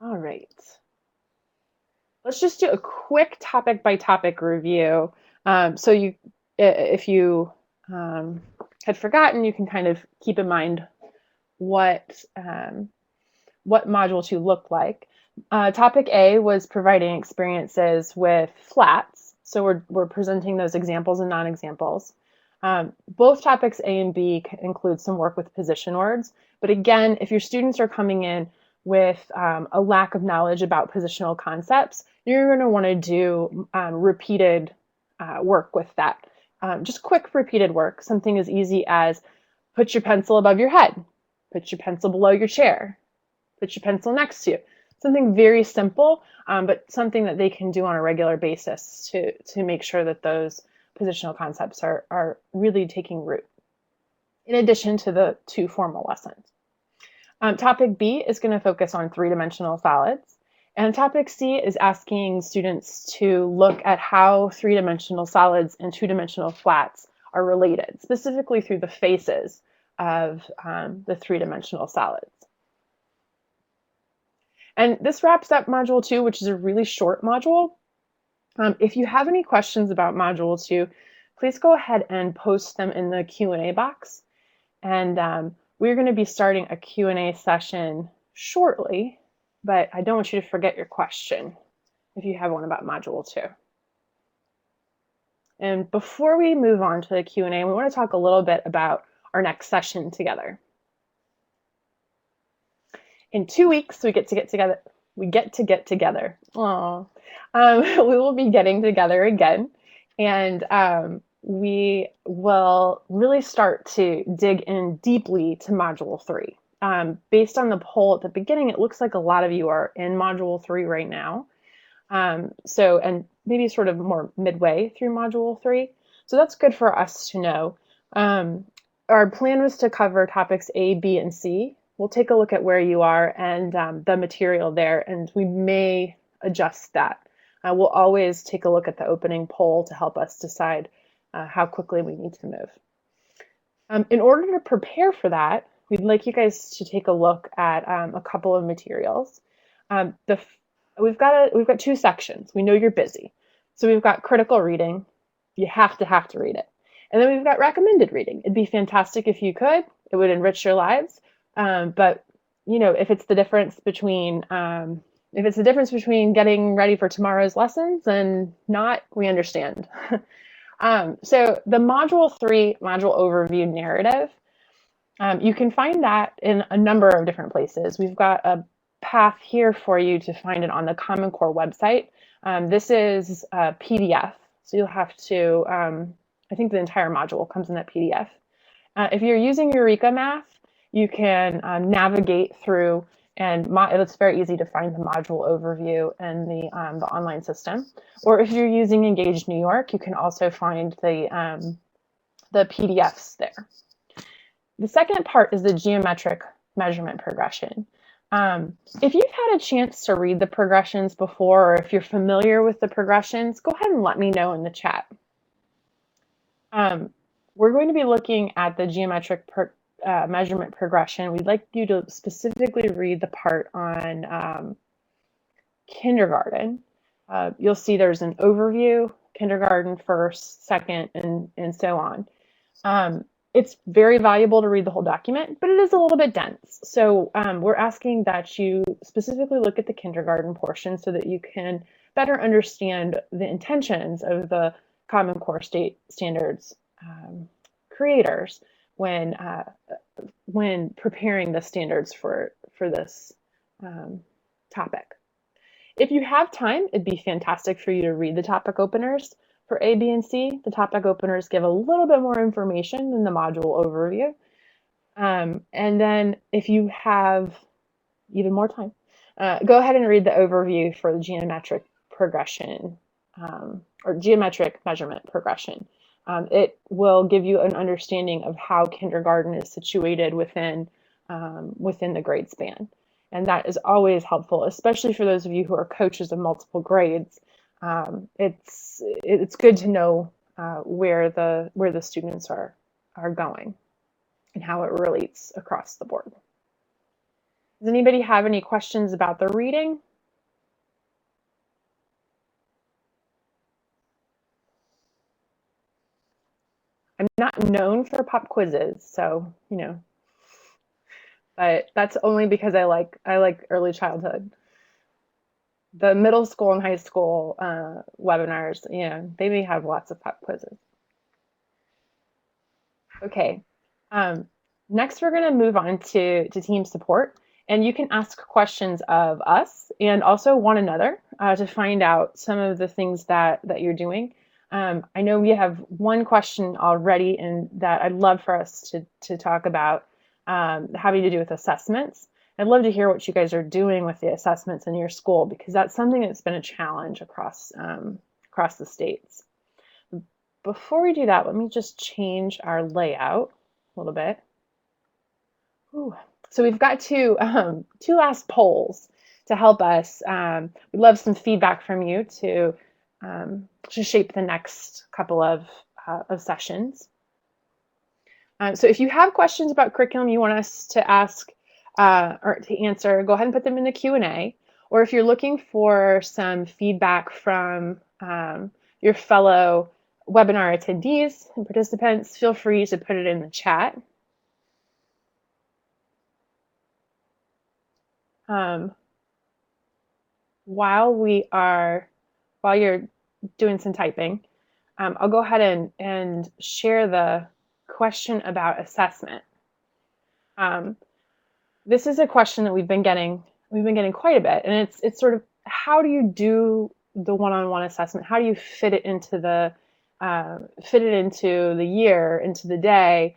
All right. Let's just do a quick topic by topic review. So if you had forgotten, you can kind of keep in mind what Module 2 looked like. Topic A was providing experiences with flats. So we're presenting those examples and non-examples. Both topics A and B include some work with position words. But again, if your students are coming in with a lack of knowledge about positional concepts, you're going to want to do repeated work with that. Just quick repeated work, something as easy as put your pencil above your head, put your pencil below your chair, put your pencil next to you. Something very simple, but something that they can do on a regular basis to make sure that those positional concepts are really taking root, in addition to the 2 formal lessons. Topic B is going to focus on 3-dimensional solids. And topic C is asking students to look at how three-dimensional solids and two-dimensional flats are related, specifically through the faces of the three-dimensional solids. And this wraps up Module 2, which is a really short module. If you have any questions about Module 2, please go ahead and post them in the Q&A box. And we're going to be starting a Q&A session shortly, but I don't want you to forget your question if you have one about Module 2. And before we move on to the Q&A, we want to talk a little bit about our next session together. In 2 weeks, we get to get together. Aww. We will be getting together again, and we will really start to dig in deeply to Module 3. Based on the poll at the beginning, it looks like a lot of you are in Module 3 right now. And maybe sort of more midway through Module 3. So that's good for us to know. Our plan was to cover topics A, B, and C. We'll take a look at where you are and the material there, and we may adjust that. We'll always take a look at the opening poll to help us decide how quickly we need to move. In order to prepare for that, we'd like you guys to take a look at a couple of materials. We've got 2 sections. We know you're busy. So we've got critical reading. You have to read it. And then we've got recommended reading. It'd be fantastic if you could. It would enrich your lives. But you know, if it's the difference between getting ready for tomorrow's lessons and not, we understand. So the Module 3 module overview narrative, you can find that in a number of different places. We've got a path here for you to find it on the Common Core website. This is a PDF, so you'll have to, I think the entire module comes in that PDF. If you're using Eureka Math, you can navigate through, and it's very easy to find the module overview in the online system. Or if you're using Engage New York, you can also find the PDFs there. The second part is the geometric measurement progression. If you've had a chance to read the progressions before, or if you're familiar with the progressions, go ahead and let me know in the chat. We're going to be looking at the geometric measurement progression. We'd like you to specifically read the part on kindergarten. You'll see there's an overview, kindergarten first, second, and so on. It's very valuable to read the whole document, but it is a little bit dense. So we're asking that you specifically look at the kindergarten portion so that you can better understand the intentions of the Common Core State Standards creators when preparing the standards for this topic. If you have time, it'd be fantastic for you to read the topic openers. For A, B, and C, the topic openers give a little bit more information than the module overview. And then if you have even more time, go ahead and read the overview for the geometric progression or geometric measurement progression. It will give you an understanding of how kindergarten is situated within the grade span. And that is always helpful, especially for those of you who are coaches of multiple grades. It's good to know where the students are going and how it relates across the board. Does anybody have any questions about the reading? I'm not known for pop quizzes, so you know, but that's only because I like early childhood. The middle school and high school webinars, you know, they may have lots of pop quizzes. Okay, next we're going to move on to team support, and you can ask questions of us and also one another to find out some of the things that you're doing. I know we have one question already, and that I'd love for us to talk about having to do with assessments. I'd love to hear what you guys are doing with the assessments in your school, because that's something that's been a challenge across the states. Before we do that, let me just change our layout a little bit. Ooh. So we've got two last polls. to help us. We'd love some feedback from you to shape the next couple of sessions. So if you have questions about curriculum you want us to ask or to answer, go ahead and put them in the Q&A. Or if you're looking for some feedback from your fellow webinar attendees and participants, feel free to put it in the chat. While you're doing some typing, I'll go ahead and share the question about assessment. This is a question that we've been getting quite a bit, and it's sort of, how do you do the one-on-one assessment? How do you fit it into the year, into the day?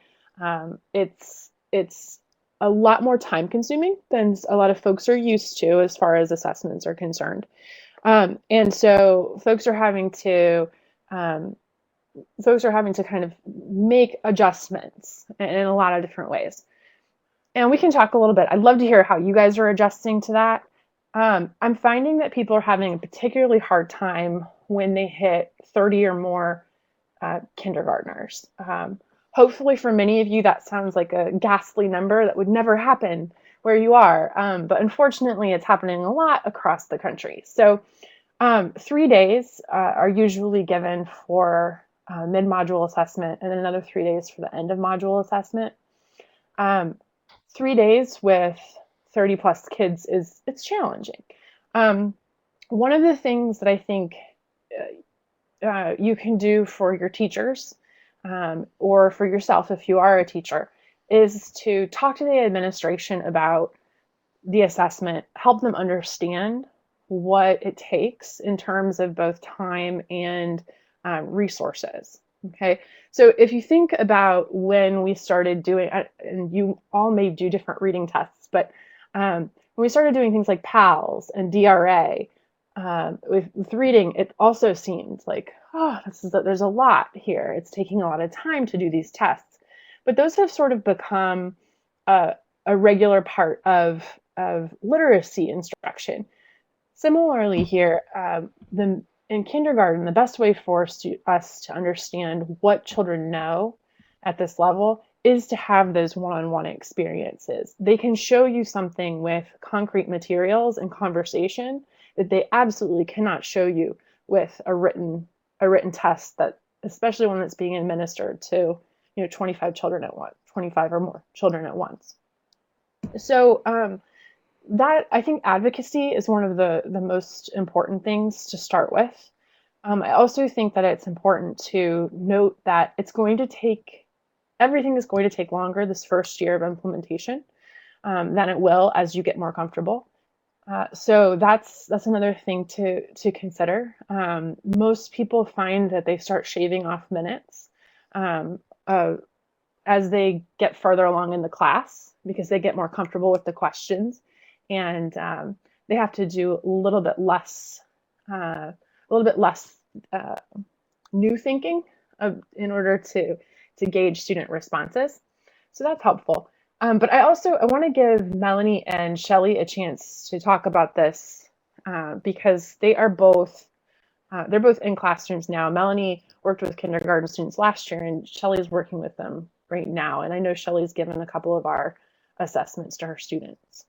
It's a lot more time consuming than a lot of folks are used to as far as assessments are concerned. And so folks are having to kind of make adjustments in a lot of different ways. And we can talk a little bit. I'd love to hear how you guys are adjusting to that. I'm finding that people are having a particularly hard time when they hit 30 or more kindergartners. Hopefully for many of you, that sounds like a ghastly number that would never happen where you are. But unfortunately, it's happening a lot across the country. So 3 days are usually given for mid-module assessment, and then another 3 days for the end of module assessment. 3 days with 30 plus kids it's challenging. One of the things that I think you can do for your teachers or for yourself if you are a teacher is to talk to the administration about the assessment, help them understand what it takes in terms of both time and resources. Okay, so if you think about when we started doing, and you all may do different reading tests, but when we started doing things like PALS and DRA, with reading, it also seemed like, oh, there's a lot here. It's taking a lot of time to do these tests. But those have sort of become a regular part of literacy instruction. Similarly here, in kindergarten, the best way for us to understand what children know at this level is to have those one-on-one experiences. They can show you something with concrete materials and conversation that they absolutely cannot show you with a written test, that especially one that's being administered to 25 children at once, 25 or more children at once. So that, I think, advocacy is one of the most important things to start with. I also think that it's important to note that everything is going to take longer this first year of implementation than it will as you get more comfortable. So that's another thing to consider. Most people find that they start shaving off minutes as they get further along in the class because they get more comfortable with the questions, and they have to do a little bit less new thinking in order to gauge student responses. So that's helpful. But I want to give Melanie and Shelley a chance to talk about this because they're both in classrooms now. Melanie worked with kindergarten students last year, and Shelley's working with them right now. And I know Shelley's given a couple of our assessments to her students.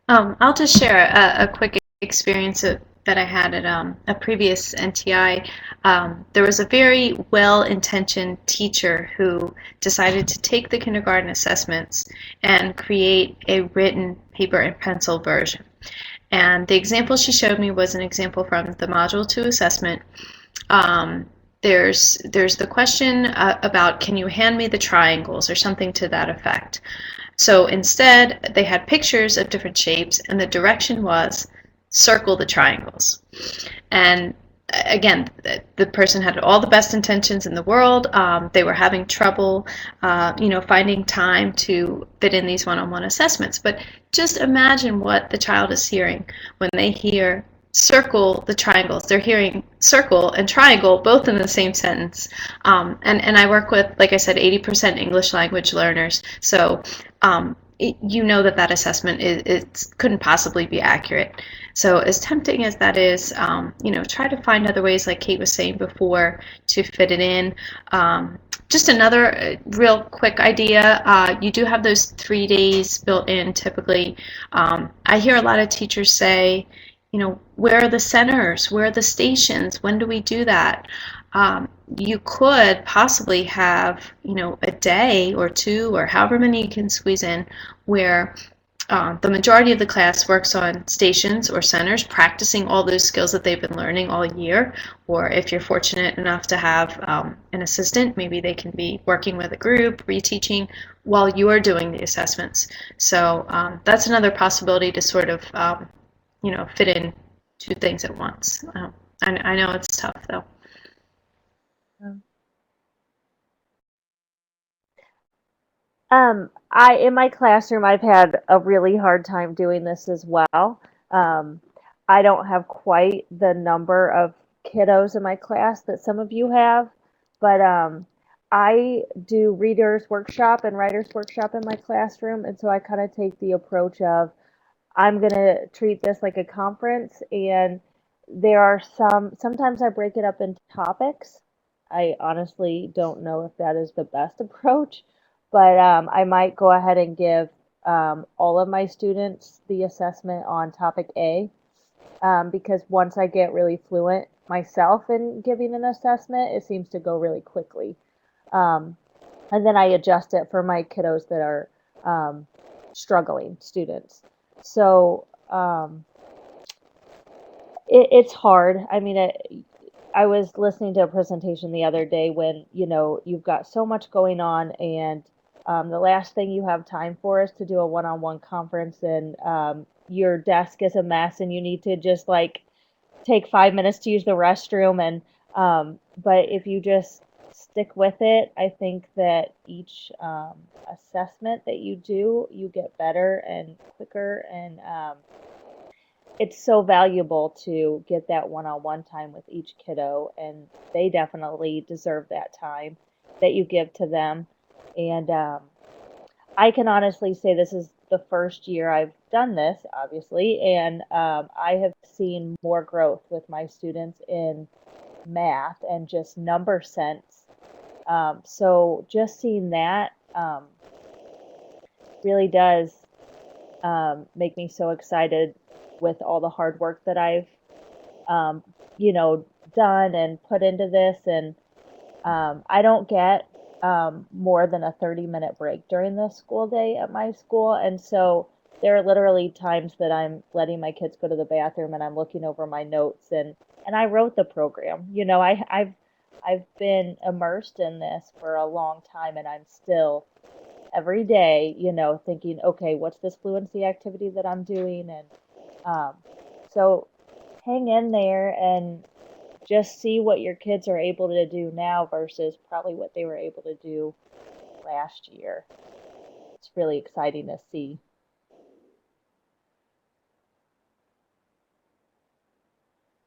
I'll just share a quick experience that I had at a previous NTI. There was a very well-intentioned teacher who decided to take the kindergarten assessments and create a written paper and pencil version. And the example she showed me was an example from the Module 2 assessment. There's the question about, can you hand me the triangles, or something to that effect. So instead, they had pictures of different shapes, and the direction was circle the triangles. And again, the person had all the best intentions in the world. They were having trouble, finding time to fit in these one-on-one assessments. But just imagine what the child is hearing when they hear circle the triangles. They're hearing circle and triangle both in the same sentence. And I work with, like I said, 80% English language learners. So you know that assessment couldn't possibly be accurate. So as tempting as that is, try to find other ways, like Kate was saying before, to fit it in. Just another real quick idea, you do have those 3 days built in typically. I hear a lot of teachers say, where are the centers? Where are the stations? When do we do that? You could possibly have, a day or two or however many you can squeeze in where the majority of the class works on stations or centers, practicing all those skills that they've been learning all year. Or if you're fortunate enough to have an assistant, maybe they can be working with a group, reteaching while you're doing the assessments. So that's another possibility to sort of fit in two things at once. I know it's tough though. In my classroom, I've had a really hard time doing this as well. I don't have quite the number of kiddos in my class that some of you have, but I do readers workshop and writers workshop in my classroom, and so I kind of take the approach of I'm going to treat this like a conference, and there are sometimes I break it up into topics. I honestly don't know if that is the best approach, but I might go ahead and give all of my students the assessment on topic A, because once I get really fluent myself in giving an assessment, it seems to go really quickly. Um, and then I adjust it for my kiddos that are struggling students. So it's hard. I mean, I was listening to a presentation the other day when you've got so much going on, and the last thing you have time for is to do a one-on-one conference, and your desk is a mess, and you need to just like take 5 minutes to use the restroom. And but if you just stick with it, I think that each assessment that you do, you get better and quicker, and it's so valuable to get that one-on-one time with each kiddo, and they definitely deserve that time that you give to them. And I can honestly say this is the first year I've done this, obviously, and I have seen more growth with my students in math and just number sense. So just seeing that really does make me so excited with all the hard work that I've, done and put into this. And I don't get more than a 30-minute break during the school day at my school. And so there are literally times that I'm letting my kids go to the bathroom and I'm looking over my notes, and I wrote the program. I've been immersed in this for a long time, and I'm still every day, thinking, okay, what's this fluency activity that I'm doing? And so hang in there and just see what your kids are able to do now versus probably what they were able to do last year. It's really exciting to see.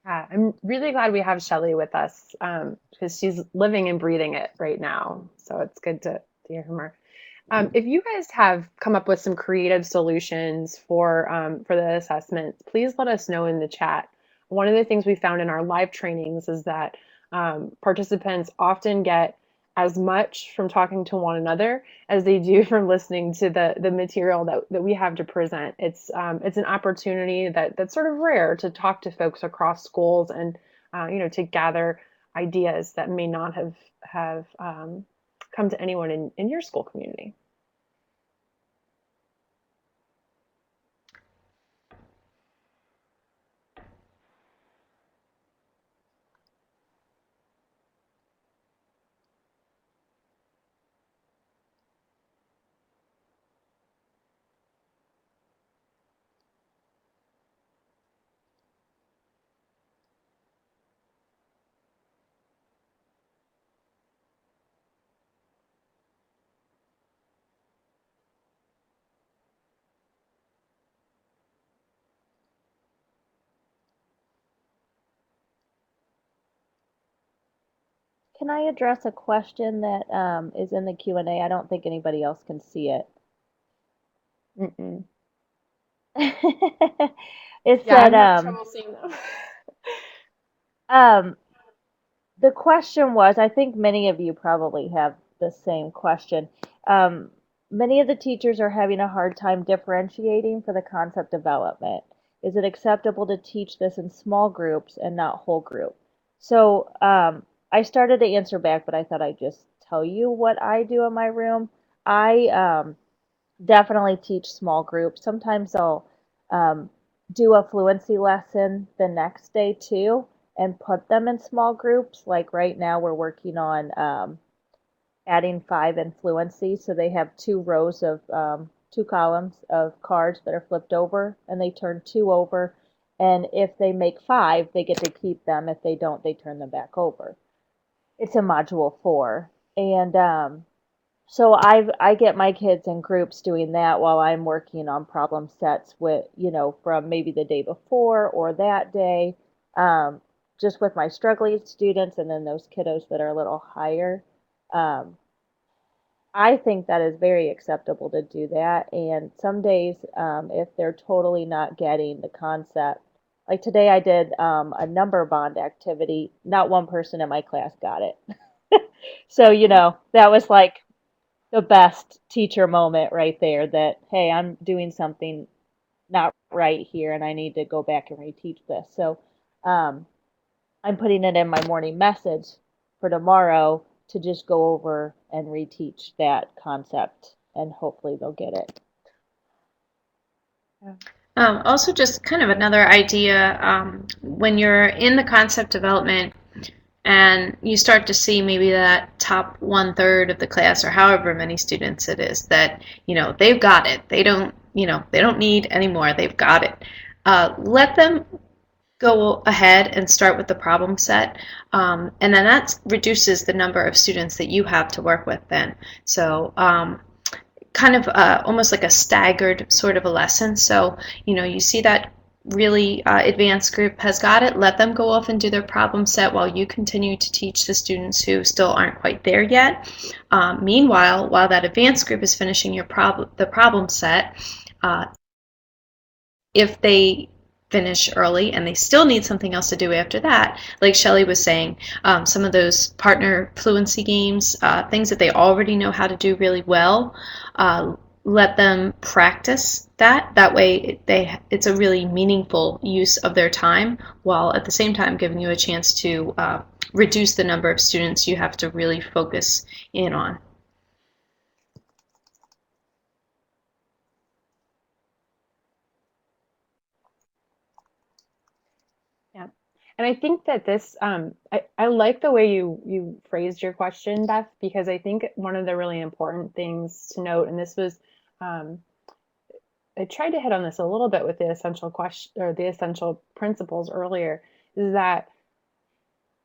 Yeah, I'm really glad we have Shelly with us because she's living and breathing it right now. So it's good to hear from her. If you guys have come up with some creative solutions for the assessments, please let us know in the chat. One of the things we found in our live trainings is that participants often get as much from talking to one another as they do from listening to the material that we have to present. It's an opportunity that's sort of rare to talk to folks across schools and to gather ideas that may not have come to anyone in your school community. Can I address a question that is in the Q&A? I don't think anybody else can see it. Mm-mm. It Yeah, said, I'm having trouble seeing them. um, the question was, I think many of you probably have the same question. Um, Many of the teachers are having a hard time differentiating for the concept development. Is it acceptable to teach this in small groups and not whole group? So I started to answer back, but I thought I'd just tell you what I do in my room. I definitely teach small groups. Sometimes I'll um, do a fluency lesson the next day too and put them in small groups. Like right now, we're working on adding 5 in fluency. So they have 2 rows of 2 columns of cards that are flipped over, and they turn 2 over. And if they make 5, they get to keep them. If they don't, they turn them back over. It's a module 4. And so I get my kids in groups doing that while I'm working on problem sets with, from maybe the day before or that day, um, just with my struggling students and then those kiddos that are a little higher. Um, I think that is very acceptable to do that. And some days, if they're totally not getting the concept, like today I did a number bond activity, not one person in my class got it. So, that was like the best teacher moment right there that, hey, I'm doing something not right here and I need to go back and reteach this. So um, I'm putting it in my morning message for tomorrow to just go over and reteach that concept and hopefully they'll get it. Yeah. Also, just kind of another idea when you're in the concept development and you start to see maybe that top 1/3 of the class or however many students it is that they've got it, they don't need any more, they've got it. Let them go ahead and start with the problem set, and then that reduces the number of students that you have to work with then. So kind of almost like a staggered sort of a lesson. So you see that really advanced group has got it, let them go off and do their problem set while you continue to teach the students who still aren't quite there yet. Meanwhile, while that advanced group is finishing the problem set, if they finish early and they still need something else to do after that, like Shelley was saying, some of those partner fluency games, things that they already know how to do really well, let them practice that. That way it's a really meaningful use of their time, while at the same time giving you a chance to reduce the number of students you have to really focus in on. Yeah. And I think that this, I like the way you phrased your question, Beth, because I think one of the really important things to note, and this was, um, I tried to hit on this a little bit with the essential question or the essential principles earlier, is that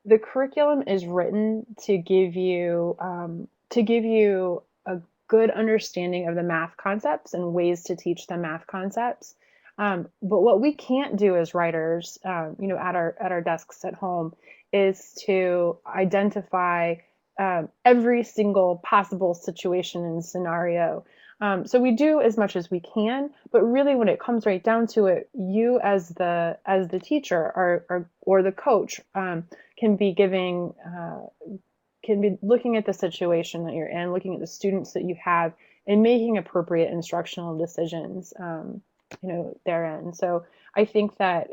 the curriculum is written to give you a good understanding of the math concepts and ways to teach the math concepts. But what we can't do as writers, at our desks at home, is to identify every single possible situation and scenario. So we do as much as we can, but really, when it comes right down to it, you as the teacher or the coach can be giving can be looking at the situation that you're in, looking at the students that you have, and making appropriate instructional decisions. Therein. So I think that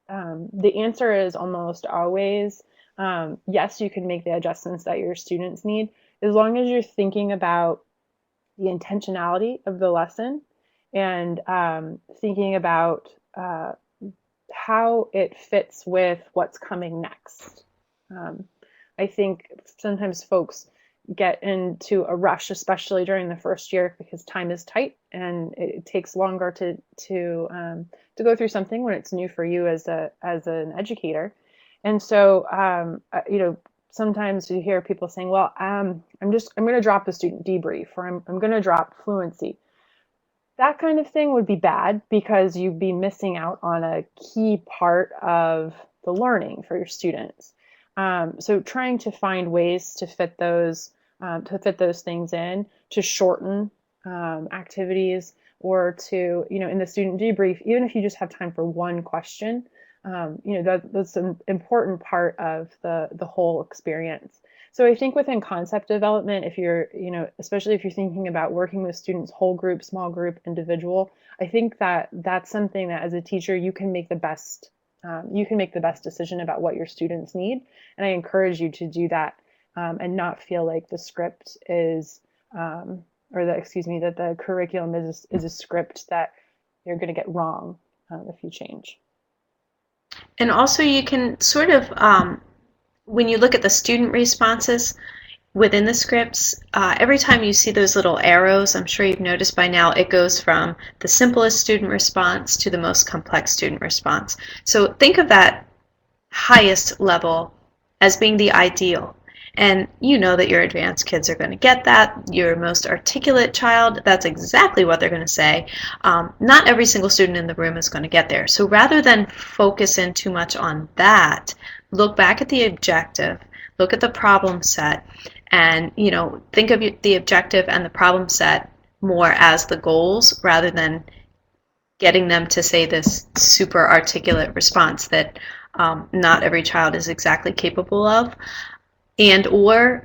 the answer is almost always yes. You can make the adjustments that your students need, as long as you're thinking about the intentionality of the lesson and thinking about how it fits with what's coming next. Um, I think sometimes folks get into a rush, especially during the first year, because time is tight and it takes longer to go through something when it's new for you as an educator. And so, sometimes you hear people saying, "Well, I'm going to drop the student debrief, or I'm going to drop fluency." That kind of thing would be bad because you'd be missing out on a key part of the learning for your students. So trying to find ways to fit those things in, to shorten activities, or to, in the student debrief, even if you just have time for one question, that's an important part of the whole experience. So I think within concept development, if you're, especially if you're thinking about working with students, whole group, small group, individual, I think that that's something that as a teacher you can make the best decision about what your students need. And I encourage you to do that, and not feel like the script is, that the curriculum is a script that you're going to get wrong if you change. And also you can sort of, when you look at the student responses within the scripts, every time you see those little arrows, I'm sure you've noticed by now, it goes from the simplest student response to the most complex student response. So think of that highest level as being the ideal. And you know that your advanced kids are going to get that. Your most articulate child, that's exactly what they're going to say. Not every single student in the room is going to get there. So rather than focus in too much on that, look back at the objective, look at the problem set, and think of the objective and the problem set more as the goals rather than getting them to say this super articulate response that not every child is exactly capable of, and or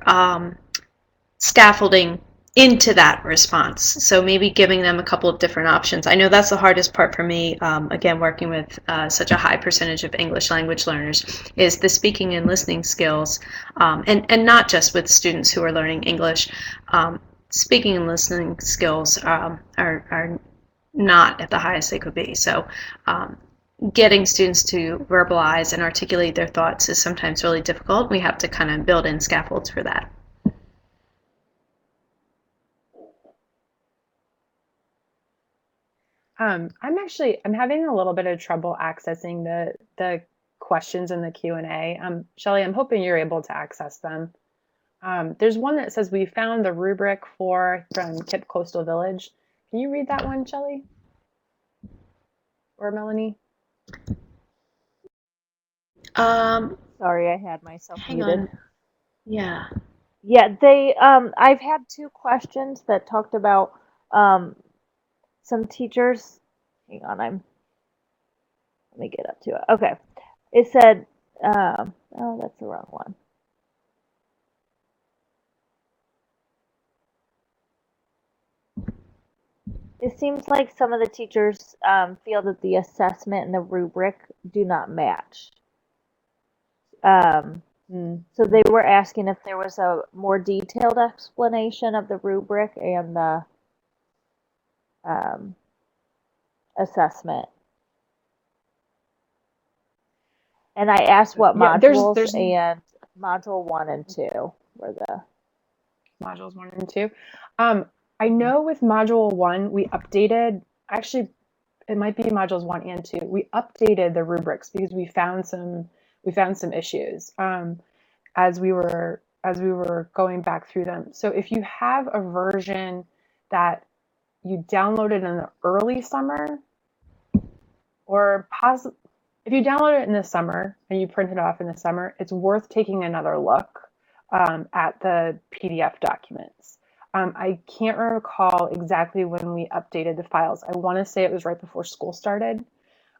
scaffolding into that response. So maybe giving them a couple of different options. I know that's the hardest part for me, again, working with such a high percentage of English language learners, is the speaking and listening skills, and not just with students who are learning English. Speaking and listening skills are not at the highest they could be. So getting students to verbalize and articulate their thoughts is sometimes really difficult. We have to kind of build in scaffolds for that. I'm having a little bit of trouble accessing the questions in the Q&A. Shelley, I'm hoping you're able to access them. There's one that says we found the rubric from KIPP Coastal Village. Can you read that one, Shelley? Or Melanie? Sorry, I had myself Hang muted. on. Yeah. Yeah, I've had two questions that talked about some teachers. Hang on, let me get up to it. Okay. It said, oh, that's the wrong one. It seems like some of the teachers feel that the assessment and the rubric do not match. So they were asking if there was a more detailed explanation of the rubric and the assessment. And I asked what modules, and module 1 and 2 were the modules 1 and 2. I know with module 1 we updated, actually it might be modules 1 and 2. We updated the rubrics because we found some issues as we were going back through them. So if you have a version that you downloaded in the early summer, or if you download it in the summer and you print it off in the summer, it's worth taking another look at the PDF documents. I can't recall exactly when we updated the files. I want to say it was right before school started.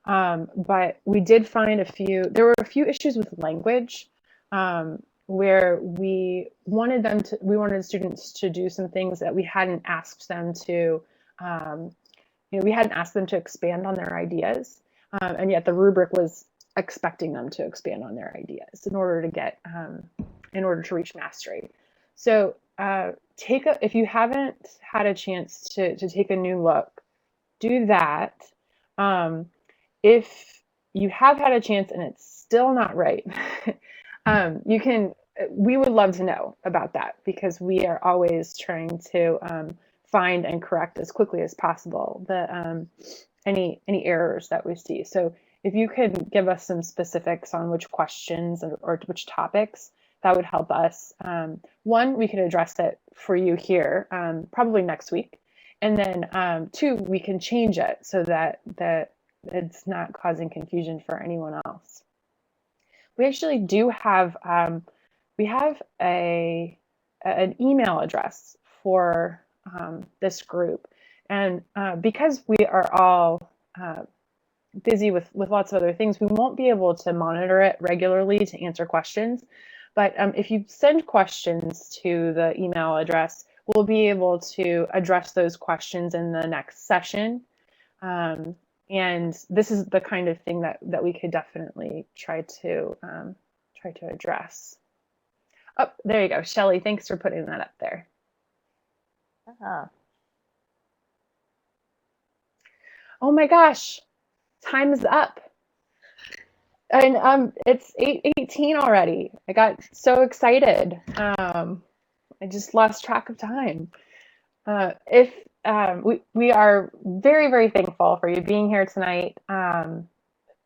But we did find there were a few issues with language, where we wanted students to do some things that we hadn't asked them to, we hadn't asked them to expand on their ideas. And yet the rubric was expecting them to expand on their ideas in order to reach mastery. So if you haven't had a chance to take a new look, do that. If you have had a chance and it's still not right, we would love to know about that, because we are always trying to find and correct as quickly as possible any errors that we see. So if you could give us some specifics on which questions or which topics, that would help us. One, we could address it for you here, probably next week. And then 2, we can change it so that it's not causing confusion for anyone else. we actually do have we have an email address for this group, and because we are all busy with lots of other things, we won't be able to monitor it regularly to answer questions. But if you send questions to the email address, we'll be able to address those questions in the next session. And this is the kind of thing that we could definitely try to address. Oh, there you go, Shelley. Thanks for putting that up there. Oh my gosh, time is up. And it's 8:18 already. I got so excited. I just lost track of time. If we are very, very thankful for you being here tonight.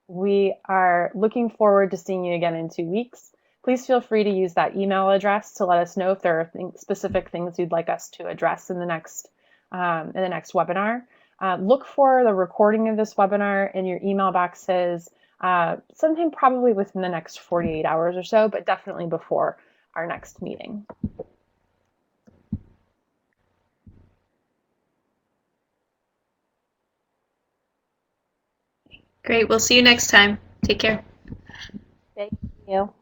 We are looking forward to seeing you again in 2 weeks. Please feel free to use that email address to let us know if there are specific things you'd like us to address in the next webinar. Look for the recording of this webinar in your email boxes sometime probably within the next 48 hours or so, but definitely before our next meeting. Great. We'll see you next time. Take care. Thank you.